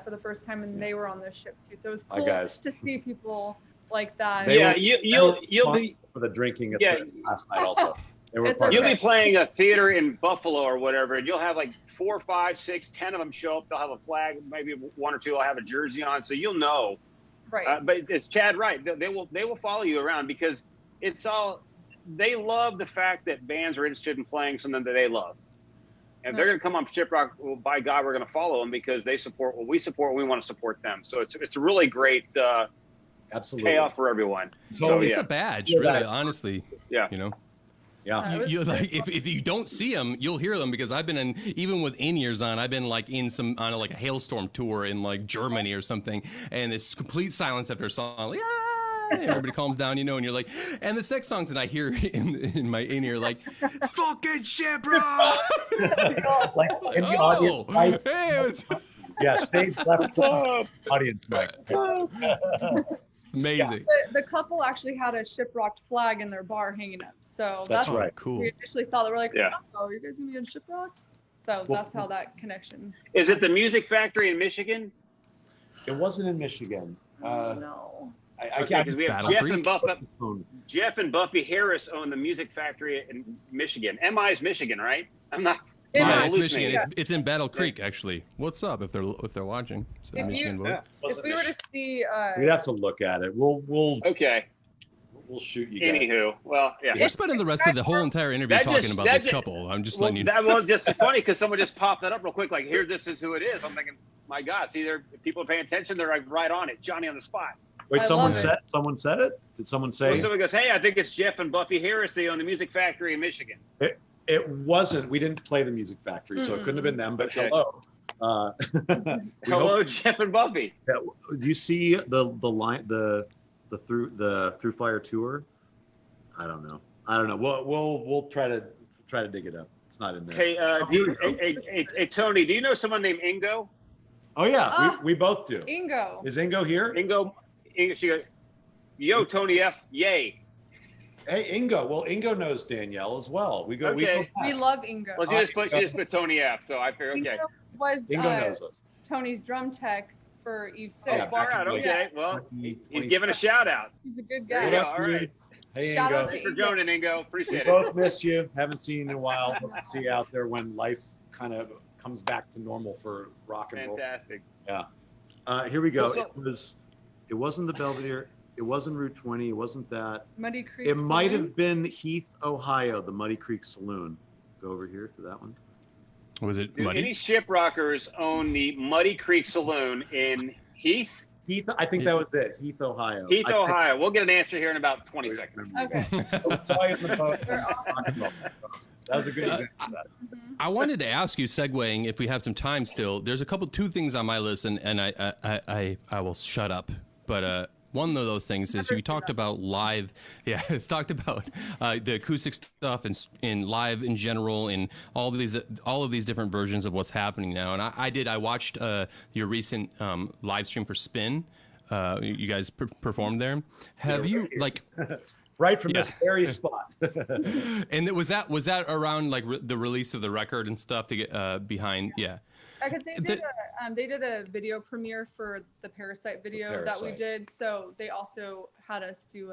Speaker 4: For the first time, and they were on the ship too. So it was cool to see people like that.
Speaker 1: You'll be
Speaker 2: for the drinking at the last night also.
Speaker 1: You'll be playing a theater in Buffalo or whatever, and you'll have like 4, 5, 6, 10 of them show up. They'll have a flag, maybe 1 or 2 will have a jersey on, so you'll know.
Speaker 4: Right.
Speaker 1: But it's Chad right. They will follow you around because they love the fact that bands are interested in playing something that they love. And they're going to come on Shiprock, well, by God, we're going to follow them because they support what we support. We want to support them. So it's a really great payoff for everyone.
Speaker 3: Totally. It's a badge, really, honestly.
Speaker 1: Yeah.
Speaker 3: You know?
Speaker 2: Yeah.
Speaker 3: You like if you don't see them, you'll hear them because I've been even with in-ears on, I've been like on a hailstorm tour in like Germany or something, and it's complete silence after a song. Like, everybody calms down, and you're like, and the sex songs that I hear in my in-ear, like, fucking shit, bro.
Speaker 5: Like in the audience, mic.
Speaker 3: Hey,
Speaker 5: Yeah, stage left audience mic.
Speaker 3: it's amazing.
Speaker 4: The couple actually had a shiprocked flag in their bar hanging up. So
Speaker 5: That's
Speaker 4: that's
Speaker 5: right.
Speaker 3: Cool.
Speaker 4: we initially saw that. We're like,
Speaker 1: Yeah.
Speaker 4: oh, you guys gonna be in shiprocked? So
Speaker 5: Well,
Speaker 4: that's how that connection.
Speaker 1: Is it the Music Factory in Michigan?
Speaker 5: It wasn't in Michigan.
Speaker 4: No.
Speaker 5: I
Speaker 1: Okay, because we have
Speaker 3: Battle Creek.
Speaker 1: Jeff and Buffy Harris own the Music Factory in Michigan. MI is Michigan, right? I'm not.
Speaker 4: It
Speaker 1: I'm
Speaker 3: Yeah,
Speaker 1: not
Speaker 3: it's
Speaker 1: hallucinating.
Speaker 3: Michigan. It's in Battle Creek, actually. What's up if they're watching? So
Speaker 4: If you-
Speaker 3: Michigan boys.
Speaker 4: If we were to see,
Speaker 5: We'd have to look at it. We'll
Speaker 1: Okay.
Speaker 5: shoot you guys.
Speaker 1: Anywho, well, yeah.
Speaker 3: We're spending the rest of the whole entire interview
Speaker 1: That
Speaker 3: talking
Speaker 1: just-
Speaker 3: about
Speaker 1: that
Speaker 3: this
Speaker 1: just-
Speaker 3: couple. I'm just
Speaker 1: Well,
Speaker 3: letting you know.
Speaker 1: that was just funny because someone just popped that up real quick. Like, here, this is who it is. I'm thinking, my God, see, if people are paying attention, they're like right on it. Johnny on the spot.
Speaker 5: Wait,
Speaker 4: I
Speaker 5: someone
Speaker 4: love it.
Speaker 5: said it? Did someone say
Speaker 1: Well, someone goes, hey, I think it's Jeff and Buffy Harris. They own the Music Factory in Michigan.
Speaker 5: it wasn't? We didn't play the Music Factory, so it couldn't have been them. But
Speaker 1: Okay.
Speaker 5: hello. We
Speaker 1: Hello, Jeff and Buffy.
Speaker 5: hope- do you see the line the Through Fire tour? I don't know. We'll try to dig it up. It's not in there.
Speaker 1: Hey, hey, Tony, do you know someone named Ingo?
Speaker 5: Oh yeah,
Speaker 4: Ah.
Speaker 5: we both do.
Speaker 4: Ingo.
Speaker 5: Is Ingo here?
Speaker 1: Ingo, she goes, yo, Tony F, yay.
Speaker 5: Hey, Ingo. Well, Ingo knows Danyell as well. We go.
Speaker 1: Okay.
Speaker 5: We go
Speaker 4: We
Speaker 5: back.
Speaker 4: love Ingo.
Speaker 1: Well, she just put Tony F, so I figured, okay.
Speaker 4: Ingo was
Speaker 5: Ingo knows us.
Speaker 4: Tony's drum tech for Eve
Speaker 1: Oh,
Speaker 4: 6.
Speaker 5: Yeah,
Speaker 1: far
Speaker 5: back
Speaker 1: out.
Speaker 5: in the
Speaker 1: Okay.
Speaker 5: day.
Speaker 1: Well,
Speaker 5: 20,
Speaker 1: he's giving a shout out.
Speaker 4: He's a good
Speaker 1: There
Speaker 4: guy.
Speaker 1: you
Speaker 5: What
Speaker 1: go.
Speaker 5: up,
Speaker 1: All right.
Speaker 5: dude? Hey,
Speaker 4: Shout out
Speaker 5: Ingo.
Speaker 1: Thanks for joining, Ingo. Appreciate
Speaker 5: We
Speaker 1: it.
Speaker 5: both miss you. Haven't seen you in a while. Hope to see you out there when life kind of comes back to normal for rock and roll.
Speaker 1: Fantastic.
Speaker 5: Here we go.
Speaker 1: Well,
Speaker 5: It wasn't the Belvedere. It wasn't Route 20. It wasn't that.
Speaker 4: Muddy Creek.
Speaker 5: It might
Speaker 4: Saloon.
Speaker 5: have been Heath, Ohio, the Muddy Creek Saloon. Go over here to that one.
Speaker 3: Was it
Speaker 1: Do
Speaker 3: muddy?
Speaker 1: any shiprockers own the Muddy Creek Saloon in Heath?
Speaker 5: Heath, I think that was it. Heath, Ohio.
Speaker 1: Heath,
Speaker 5: I think-
Speaker 1: Ohio. We'll get an answer here in about 20 seconds.
Speaker 4: Okay.
Speaker 5: I saw you in the boat.
Speaker 4: They're awesome.
Speaker 5: That was a good example of that.
Speaker 4: Mhm.
Speaker 3: I wanted to ask you, segueing, if we have some time still. There's two things on my list, and I will shut up. But one of those things is you talked about live. Yeah, it's talked about the acoustic stuff and in live in general, and all of these different versions of what's happening now. And I watched your recent live stream for Spin. You guys performed there. Have you like?
Speaker 5: Right from
Speaker 3: Yeah.
Speaker 5: this very spot.
Speaker 3: And was that around like the release of the record and stuff to get behind? Yeah.
Speaker 4: Because they did a video premiere for the Parasite video that we
Speaker 5: Parasite.
Speaker 4: did, so they also had us do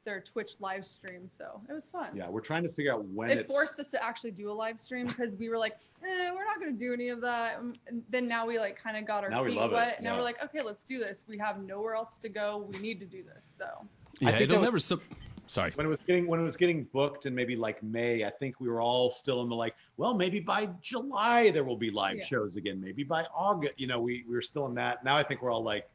Speaker 4: their Twitch live stream, so it was fun.
Speaker 5: Yeah, we're trying to figure out when
Speaker 4: It forced us to actually do a live stream because we were like, we're not going to do any of that. And then now we like kind of got our
Speaker 5: Now we
Speaker 4: feet
Speaker 5: love it,
Speaker 4: wet. Now
Speaker 5: yeah.
Speaker 4: we're like, okay, let's do this. We have nowhere else to go. We need to do this. So
Speaker 3: Yeah,
Speaker 5: think
Speaker 3: it'll
Speaker 5: that
Speaker 3: never. Sorry.
Speaker 5: when it was getting booked in maybe like May, I think we were all still in the like, well, maybe by July there will be live
Speaker 4: Yeah.
Speaker 5: shows again. Maybe by August, we were still in that. Now I think we're all like,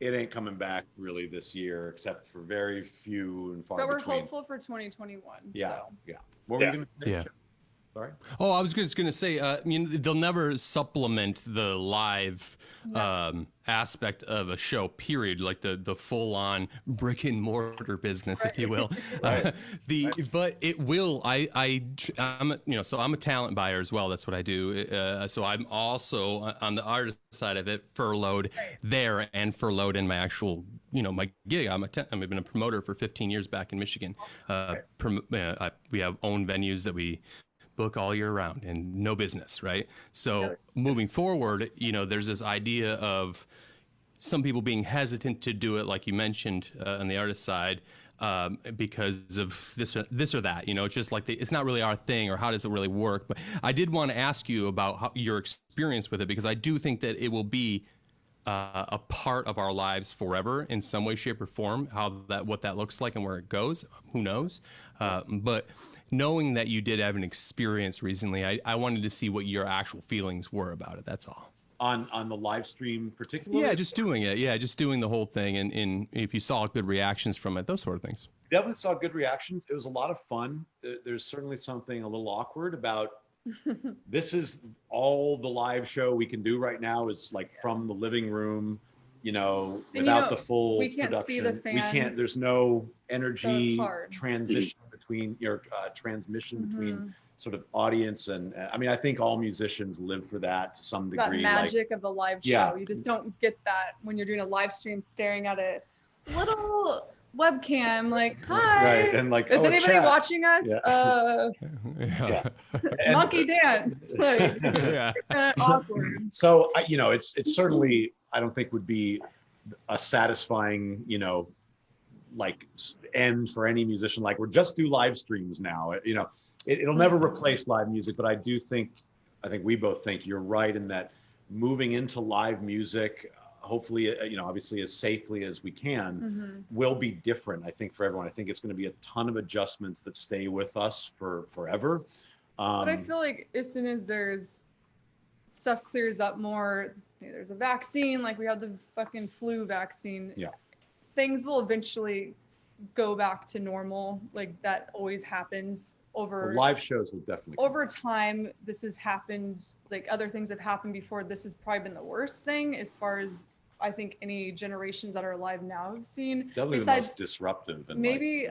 Speaker 5: it ain't coming back really this year, except for very few and far
Speaker 4: but we're
Speaker 5: between.
Speaker 4: hopeful for 2021.
Speaker 5: Yeah,
Speaker 4: So.
Speaker 5: yeah. What were
Speaker 1: Yeah.
Speaker 5: you gonna say?
Speaker 3: Yeah.
Speaker 5: Sorry.
Speaker 3: Oh, I was just going to say, they'll never supplement the live aspect of a show, period, like the full-on brick and mortar business, if you will.
Speaker 5: Right.
Speaker 3: But it will. I'm a talent buyer as well. That's what I do. So I'm also on the artist side of it, furloughed there and furloughed in my actual, my gig. I've been a promoter for 15 years back in Michigan. We have own venues that we book all year round and no business, right? So moving forward, there's this idea of some people being hesitant to do it, like you mentioned on the artist side, because of this or that. It's just like it's not really our thing, or how does it really work? But I did want to ask you about your experience with it, because I do think that it will be a part of our lives forever in some way, shape, or form. What that looks like and where it goes, who knows? But knowing that you did have an experience recently, I wanted to see what your actual feelings were about it. That's all.
Speaker 5: On the live stream particularly?
Speaker 3: Yeah, just doing it. Yeah, just doing the whole thing, and if you saw good reactions from it, those sort of things.
Speaker 5: Definitely saw good reactions. It was a lot of fun. There's certainly something a little awkward about this is all the live show we can do right now is like from the living room you know,
Speaker 4: And,
Speaker 5: without the full
Speaker 4: we can't
Speaker 5: production,
Speaker 4: see the
Speaker 5: we can't.
Speaker 4: fans,
Speaker 5: There's no energy
Speaker 4: hard.
Speaker 5: transition between your transmission between
Speaker 4: Mhm.
Speaker 5: sort of audience and I mean, I think all musicians live for that to some degree.
Speaker 4: That magic of the live show.
Speaker 5: Yeah.
Speaker 4: You just don't get that when you're doing a live stream staring at a little webcam like, hi.
Speaker 5: Right. And like,
Speaker 4: is
Speaker 5: oh,
Speaker 4: anybody
Speaker 5: chat.
Speaker 4: watching us?
Speaker 5: Yeah.
Speaker 3: Yeah.
Speaker 5: And-
Speaker 4: Monkey dance. Like,
Speaker 3: Yeah.
Speaker 4: awkward.
Speaker 5: So, you know, it's certainly, I don't think would be a satisfying, you know, like end for any musician. Like, we're just do live streams now. You know, it'll never replace live music, but I think we both think you're right in that moving into live music, hopefully, you know, obviously as safely as we can, will be different, I think, for everyone. I think it's going to be a ton of adjustments that stay with us for forever.
Speaker 4: But I feel like as soon as there's stuff clears up more, there's a vaccine, like we have the fucking flu vaccine.
Speaker 5: Yeah.
Speaker 4: Things will eventually go back to normal. Like that always happens over
Speaker 5: Live shows will definitely
Speaker 4: over time. This has happened, like other things have happened before. This has probably been the worst thing as far as I think any generations that are alive now have seen.
Speaker 5: definitely the most disruptive. And
Speaker 4: Maybe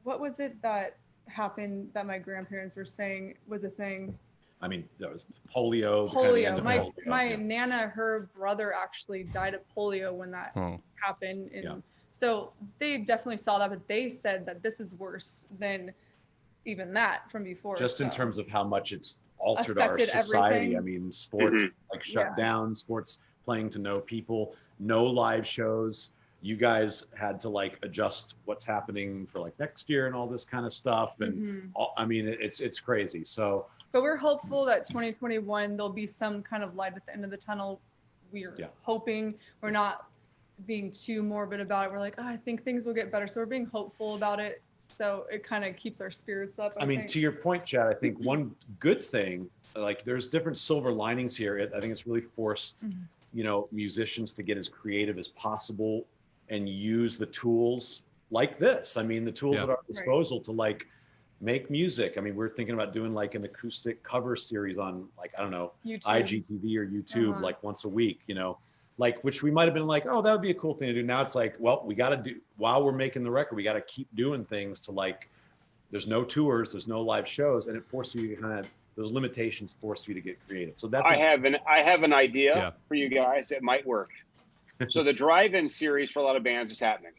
Speaker 4: what was it that happened that my grandparents were saying was a thing?
Speaker 5: I mean, there was polio. the kind of the end
Speaker 4: Polio.
Speaker 5: of
Speaker 4: My
Speaker 5: polio,
Speaker 4: my
Speaker 5: yeah.
Speaker 4: Nana, her brother actually died of polio when that happened, and
Speaker 5: Yeah.
Speaker 4: so they definitely saw that. But they said that this is worse than even that from before.
Speaker 5: Just in
Speaker 4: so.
Speaker 5: terms of how much it's altered our
Speaker 4: Affected
Speaker 5: society.
Speaker 4: everything.
Speaker 5: I mean, sports like shut down, sports playing to no people, no live shows. You guys had to like adjust what's happening for like next year and all this kind of stuff. And I mean, it's crazy. So,
Speaker 4: But we're hopeful that 2021 there'll be some kind of light at the end of the tunnel. We're hoping. We're not being too morbid about it. We're like, oh, I think things will get better. So we're being hopeful about it. So it kind of keeps our spirits up.
Speaker 5: I mean,
Speaker 4: think.
Speaker 5: to your point, Chad, I think one good thing, like there's different silver linings here. I think it's really forced, you know, musicians to get as creative as possible and use the tools like this. I mean, the tools at our disposal to like make music. I mean, we're thinking about doing like an acoustic cover series on like, I don't know,
Speaker 4: YouTube.
Speaker 5: IGTV or YouTube, like once a week, you know, like, which we might've been like, oh, that would be a cool thing to do. Now it's like, well, we got to do, while we're making the record, we got to keep doing things to like, there's no tours, there's no live shows, and it forces you to kind of, those limitations force you to get creative. So that's,
Speaker 1: I have an idea for you guys that might work. So the drive-in series for a lot of bands is happening.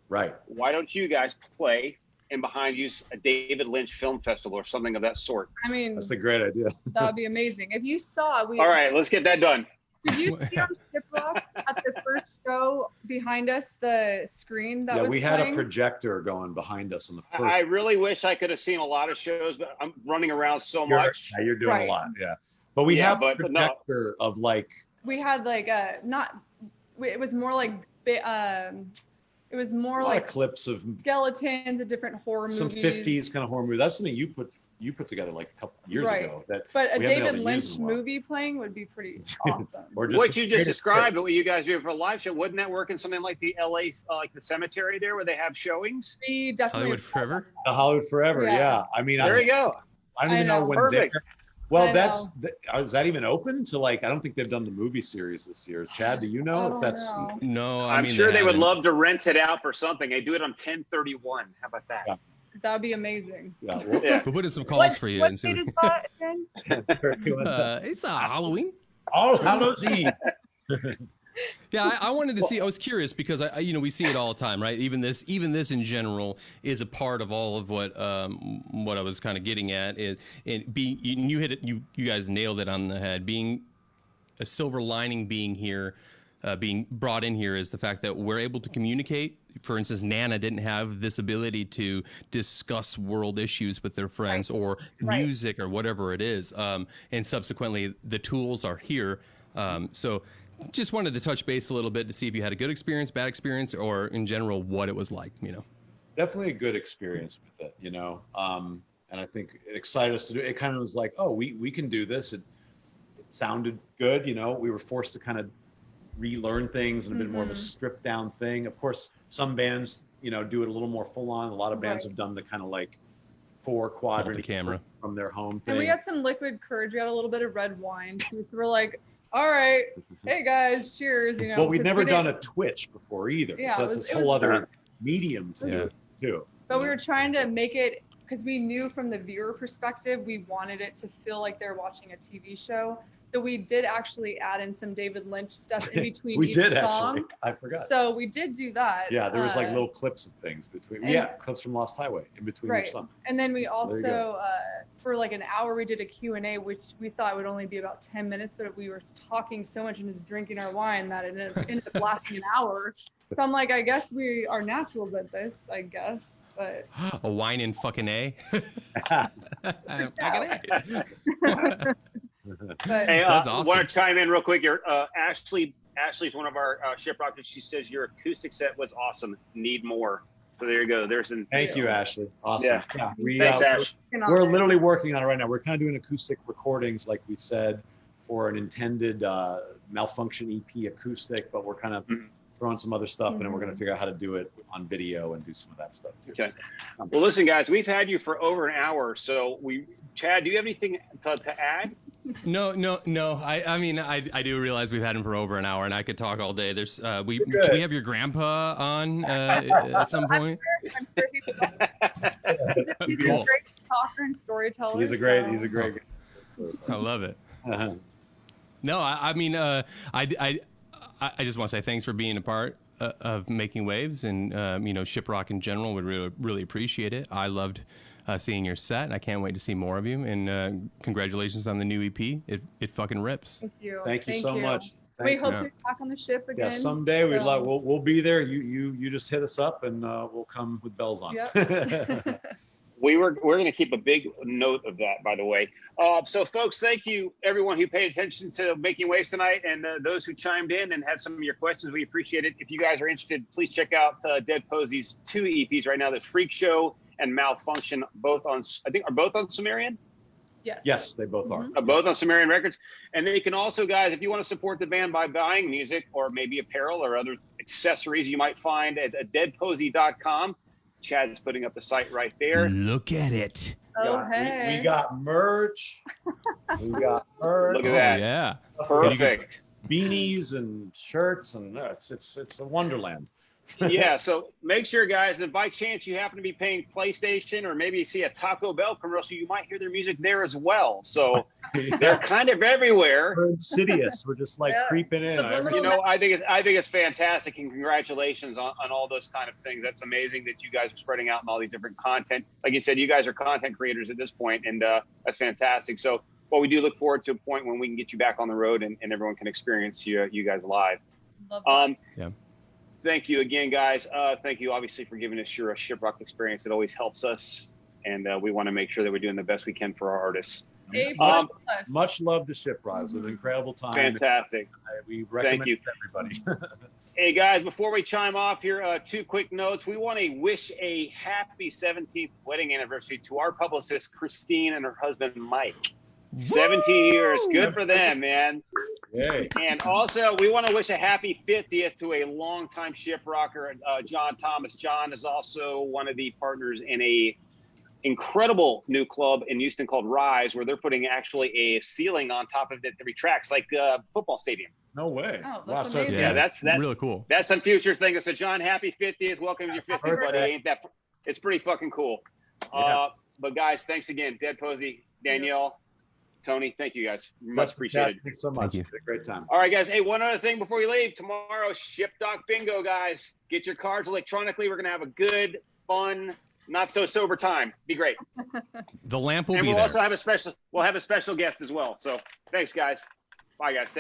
Speaker 5: Right.
Speaker 1: Why don't you guys play and behind you a David Lynch film festival or something of that sort?
Speaker 4: I mean,
Speaker 5: that's a great idea.
Speaker 4: That would be amazing. If you saw,
Speaker 1: all right, let's get that done.
Speaker 4: Did you see on Shiprock at the first show behind us the screen that was
Speaker 5: we
Speaker 4: playing?
Speaker 5: had a projector going behind us on the first.
Speaker 1: I really wish I could have seen a lot of shows, but I'm running around so much.
Speaker 5: Yeah, you're doing a lot, but we have a
Speaker 1: but
Speaker 5: projector of like.
Speaker 4: We had like it was more like it was more
Speaker 5: a lot
Speaker 4: like
Speaker 5: of clips of
Speaker 4: skeletons of different horror movies.
Speaker 5: Some 50s kind of horror movie. That's something you put together like a couple years ago. But
Speaker 4: a David Lynch movie playing would be pretty awesome.
Speaker 5: Or just
Speaker 1: what you just described, what you guys do for a live show, wouldn't that work in something like the LA, like the cemetery there where they have showings?
Speaker 4: We definitely
Speaker 3: Hollywood Forever.
Speaker 5: The Hollywood Forever, yeah. I mean,
Speaker 1: there you go.
Speaker 5: I don't even know when.
Speaker 1: Perfect.
Speaker 5: Well, is that even open to like? I don't think they've done the movie series this year. Chad, do you know if that's?
Speaker 3: No,
Speaker 1: I'm sure they would love to rent it out for something. They do it on 10/31. How about that?
Speaker 5: Yeah.
Speaker 4: That would be amazing.
Speaker 5: Yeah,
Speaker 3: we'll put in some calls for you.
Speaker 4: What date is that again?
Speaker 3: It's Halloween.
Speaker 5: All Hallows Eve.
Speaker 3: Yeah, I wanted to see. I was curious because we see it all the time, right? Even this in general is a part of all of what I was kind of getting at. You hit it. You guys nailed it on the head. Being a silver lining, being here, being brought in here is the fact that we're able to communicate. For instance, Nana didn't have this ability to discuss world issues with their friends or music or whatever it is, and subsequently the tools are here. So. Just wanted to touch base a little bit to see if you had a good experience, bad experience, or in general, what it was like,
Speaker 5: Definitely a good experience with it, and I think it excited us to do it. It kind of was like, oh, we can do this. It sounded good, we were forced to kind of relearn things and a bit more of a stripped down thing. Of course, some bands, do it a little more full on. A lot of bands have done the kind of like 4-quadrant
Speaker 3: camera
Speaker 5: from their home thing.
Speaker 4: And we had some liquid courage. We had a little bit of red wine. So we're like, all right, hey guys, cheers. You know,
Speaker 5: Well, we'd
Speaker 4: 'cause
Speaker 5: never
Speaker 4: we didn't-
Speaker 5: done a Twitch before either.
Speaker 4: Yeah,
Speaker 5: So
Speaker 4: it
Speaker 5: that's
Speaker 4: was-
Speaker 5: this
Speaker 4: it
Speaker 5: whole
Speaker 4: was-
Speaker 5: other medium to
Speaker 3: Yeah.
Speaker 5: do it too.
Speaker 4: But we were trying to make it because we knew from the viewer perspective, we wanted it to feel like they're watching a TV show. So we did actually add in some David Lynch stuff in between
Speaker 5: We
Speaker 4: each
Speaker 5: did
Speaker 4: song.
Speaker 5: actually. I forgot.
Speaker 4: So we did do that.
Speaker 5: Yeah, there was like
Speaker 4: uh,
Speaker 5: little clips of things between.
Speaker 4: and-
Speaker 5: Yeah, clips from Lost Highway in between
Speaker 4: Right.
Speaker 5: each song.
Speaker 4: And then we
Speaker 5: So there you go.
Speaker 4: also, for like an hour, we did a Q&A, which we thought would only be about 10 minutes, but we were talking so much and just drinking our wine that it ended up lasting an hour. So I'm like, I guess we are naturals at this, I guess. But
Speaker 3: A wine in fucking A. Fucking A.
Speaker 4: but
Speaker 1: Hey,
Speaker 3: That's
Speaker 1: I
Speaker 3: awesome.
Speaker 1: want to chime in real quick here. Ashley's one of our shiprockers. She says your acoustic set was awesome. Need more. So there you go. There's an
Speaker 5: Thank you, Ashley. Awesome.
Speaker 1: Yeah.
Speaker 5: We,
Speaker 1: thanks, Ash.
Speaker 5: we're literally working on it right now. We're kind of doing acoustic recordings, like we said, for an intended Malfunction EP acoustic, but we're kind of
Speaker 1: Mhm.
Speaker 5: throwing some other stuff in, and we're going to figure out how to do it on video and do some of that stuff too.
Speaker 1: Okay. Well, listen, guys, we've had you for over an hour. So Chad, do you have anything to add?
Speaker 3: No. I mean, I do realize we've had him for over an hour, and I could talk all day. There's we
Speaker 5: Good.
Speaker 3: can we have your grandpa on at some point?
Speaker 4: I'm sure he's a
Speaker 3: Cool.
Speaker 4: great talker and storyteller.
Speaker 5: He's a great
Speaker 4: so-
Speaker 5: guy. So,
Speaker 3: I love it.
Speaker 5: uh-huh.
Speaker 3: No, I mean, I just want to say thanks for being a part of Making Waves, and you know, Shiprock in general would really appreciate it. I loved seeing your set, and I can't wait to see more of you. And congratulations on the new EP. It fucking rips.
Speaker 4: Thank you.
Speaker 5: Thank you so much.
Speaker 4: We
Speaker 5: Thank
Speaker 4: hope
Speaker 3: you.
Speaker 4: to be back on the ship again.
Speaker 5: Yeah, someday we'd
Speaker 4: so-
Speaker 5: love. We'll be there. You just hit us up, and we'll come with bells on.
Speaker 4: Yep.
Speaker 1: We're going to keep a big note of that, by the way. So, folks, thank you, everyone who paid attention to Making Waves tonight, and those who chimed in and had some of your questions. We appreciate it. If you guys are interested, please check out Dead Posey's 2 EPs right now. There's Freak Show and Malfunction, both on, I think, are both on Sumerian?
Speaker 4: Yes.
Speaker 5: Yes, they both are.
Speaker 1: Both on Sumerian Records. And then you can also, guys, if you want to support the band by buying music or maybe apparel or other accessories you might find at deadposey.com. Chad's putting up the site right there.
Speaker 3: Look at it.
Speaker 4: Oh, hey.
Speaker 5: We got merch. We got merch.
Speaker 1: Look at
Speaker 3: Oh
Speaker 1: that.
Speaker 3: yeah.
Speaker 1: Perfect.
Speaker 5: Beanies and shirts, and it's a wonderland.
Speaker 1: Yeah, so make sure, guys, if by chance you happen to be paying PlayStation or maybe you see a Taco Bell commercial, you might hear their music there as well. So they're kind of everywhere.
Speaker 5: We're insidious. We're just like
Speaker 4: Yeah.
Speaker 5: creeping in.
Speaker 4: Subliminal
Speaker 1: You know, I think it's fantastic, and congratulations on all those kind of things. That's amazing that you guys are spreading out in all these different content. Like you said, you guys are content creators at this point, and that's fantastic. So, well, we do look forward to a point when we can get you back on the road and everyone can experience you guys live.
Speaker 4: Love that.
Speaker 3: Yeah.
Speaker 1: Thank you again, guys. Thank you, obviously, for giving us your Shiprock experience. It always helps us, and we want to make sure that we're doing the best we can for our artists.
Speaker 4: A++.
Speaker 5: Much love to Shiprock. It's an incredible time.
Speaker 1: Fantastic.
Speaker 5: We recommend
Speaker 1: you.
Speaker 5: it to everybody.
Speaker 1: Hey, guys, before we chime off here, 2 quick notes. We want to wish a happy 17th wedding anniversary to our publicist, Christine, and her husband, Mike. 17 years. Good for them, man.
Speaker 5: Yay.
Speaker 1: And also, we want to wish a happy 50th to a longtime shiprocker, John Thomas. John is also one of the partners in a incredible new club in Houston called Rise, where they're putting actually a ceiling on top of it that retracts like a football stadium.
Speaker 5: No way.
Speaker 4: Oh,
Speaker 5: wow.
Speaker 4: that's
Speaker 5: So
Speaker 4: amazing.
Speaker 1: Yeah,
Speaker 3: it's
Speaker 1: that's
Speaker 3: really cool.
Speaker 1: That's some future thing. So, John, happy 50th. Welcome to your 50th, buddy.
Speaker 5: Birthday.
Speaker 1: Ain't that? It's pretty fucking cool.
Speaker 5: Yeah.
Speaker 1: But guys, thanks again, Dead Posey, Danyell, Tony. Thank you guys. Much
Speaker 5: Chad,
Speaker 1: appreciated.
Speaker 5: Thanks so much.
Speaker 3: Thank you.
Speaker 5: It's been a great time.
Speaker 1: All right, guys. Hey, one other thing before you leave. Tomorrow, ShipDoc Bingo, guys. Get your cards electronically. We're gonna have a good, fun, not so sober time. Be great.
Speaker 3: The lamp will
Speaker 1: And
Speaker 3: be
Speaker 1: we'll
Speaker 3: there.
Speaker 1: also have a special. We'll have a special guest as well. So, thanks, guys. Bye, guys.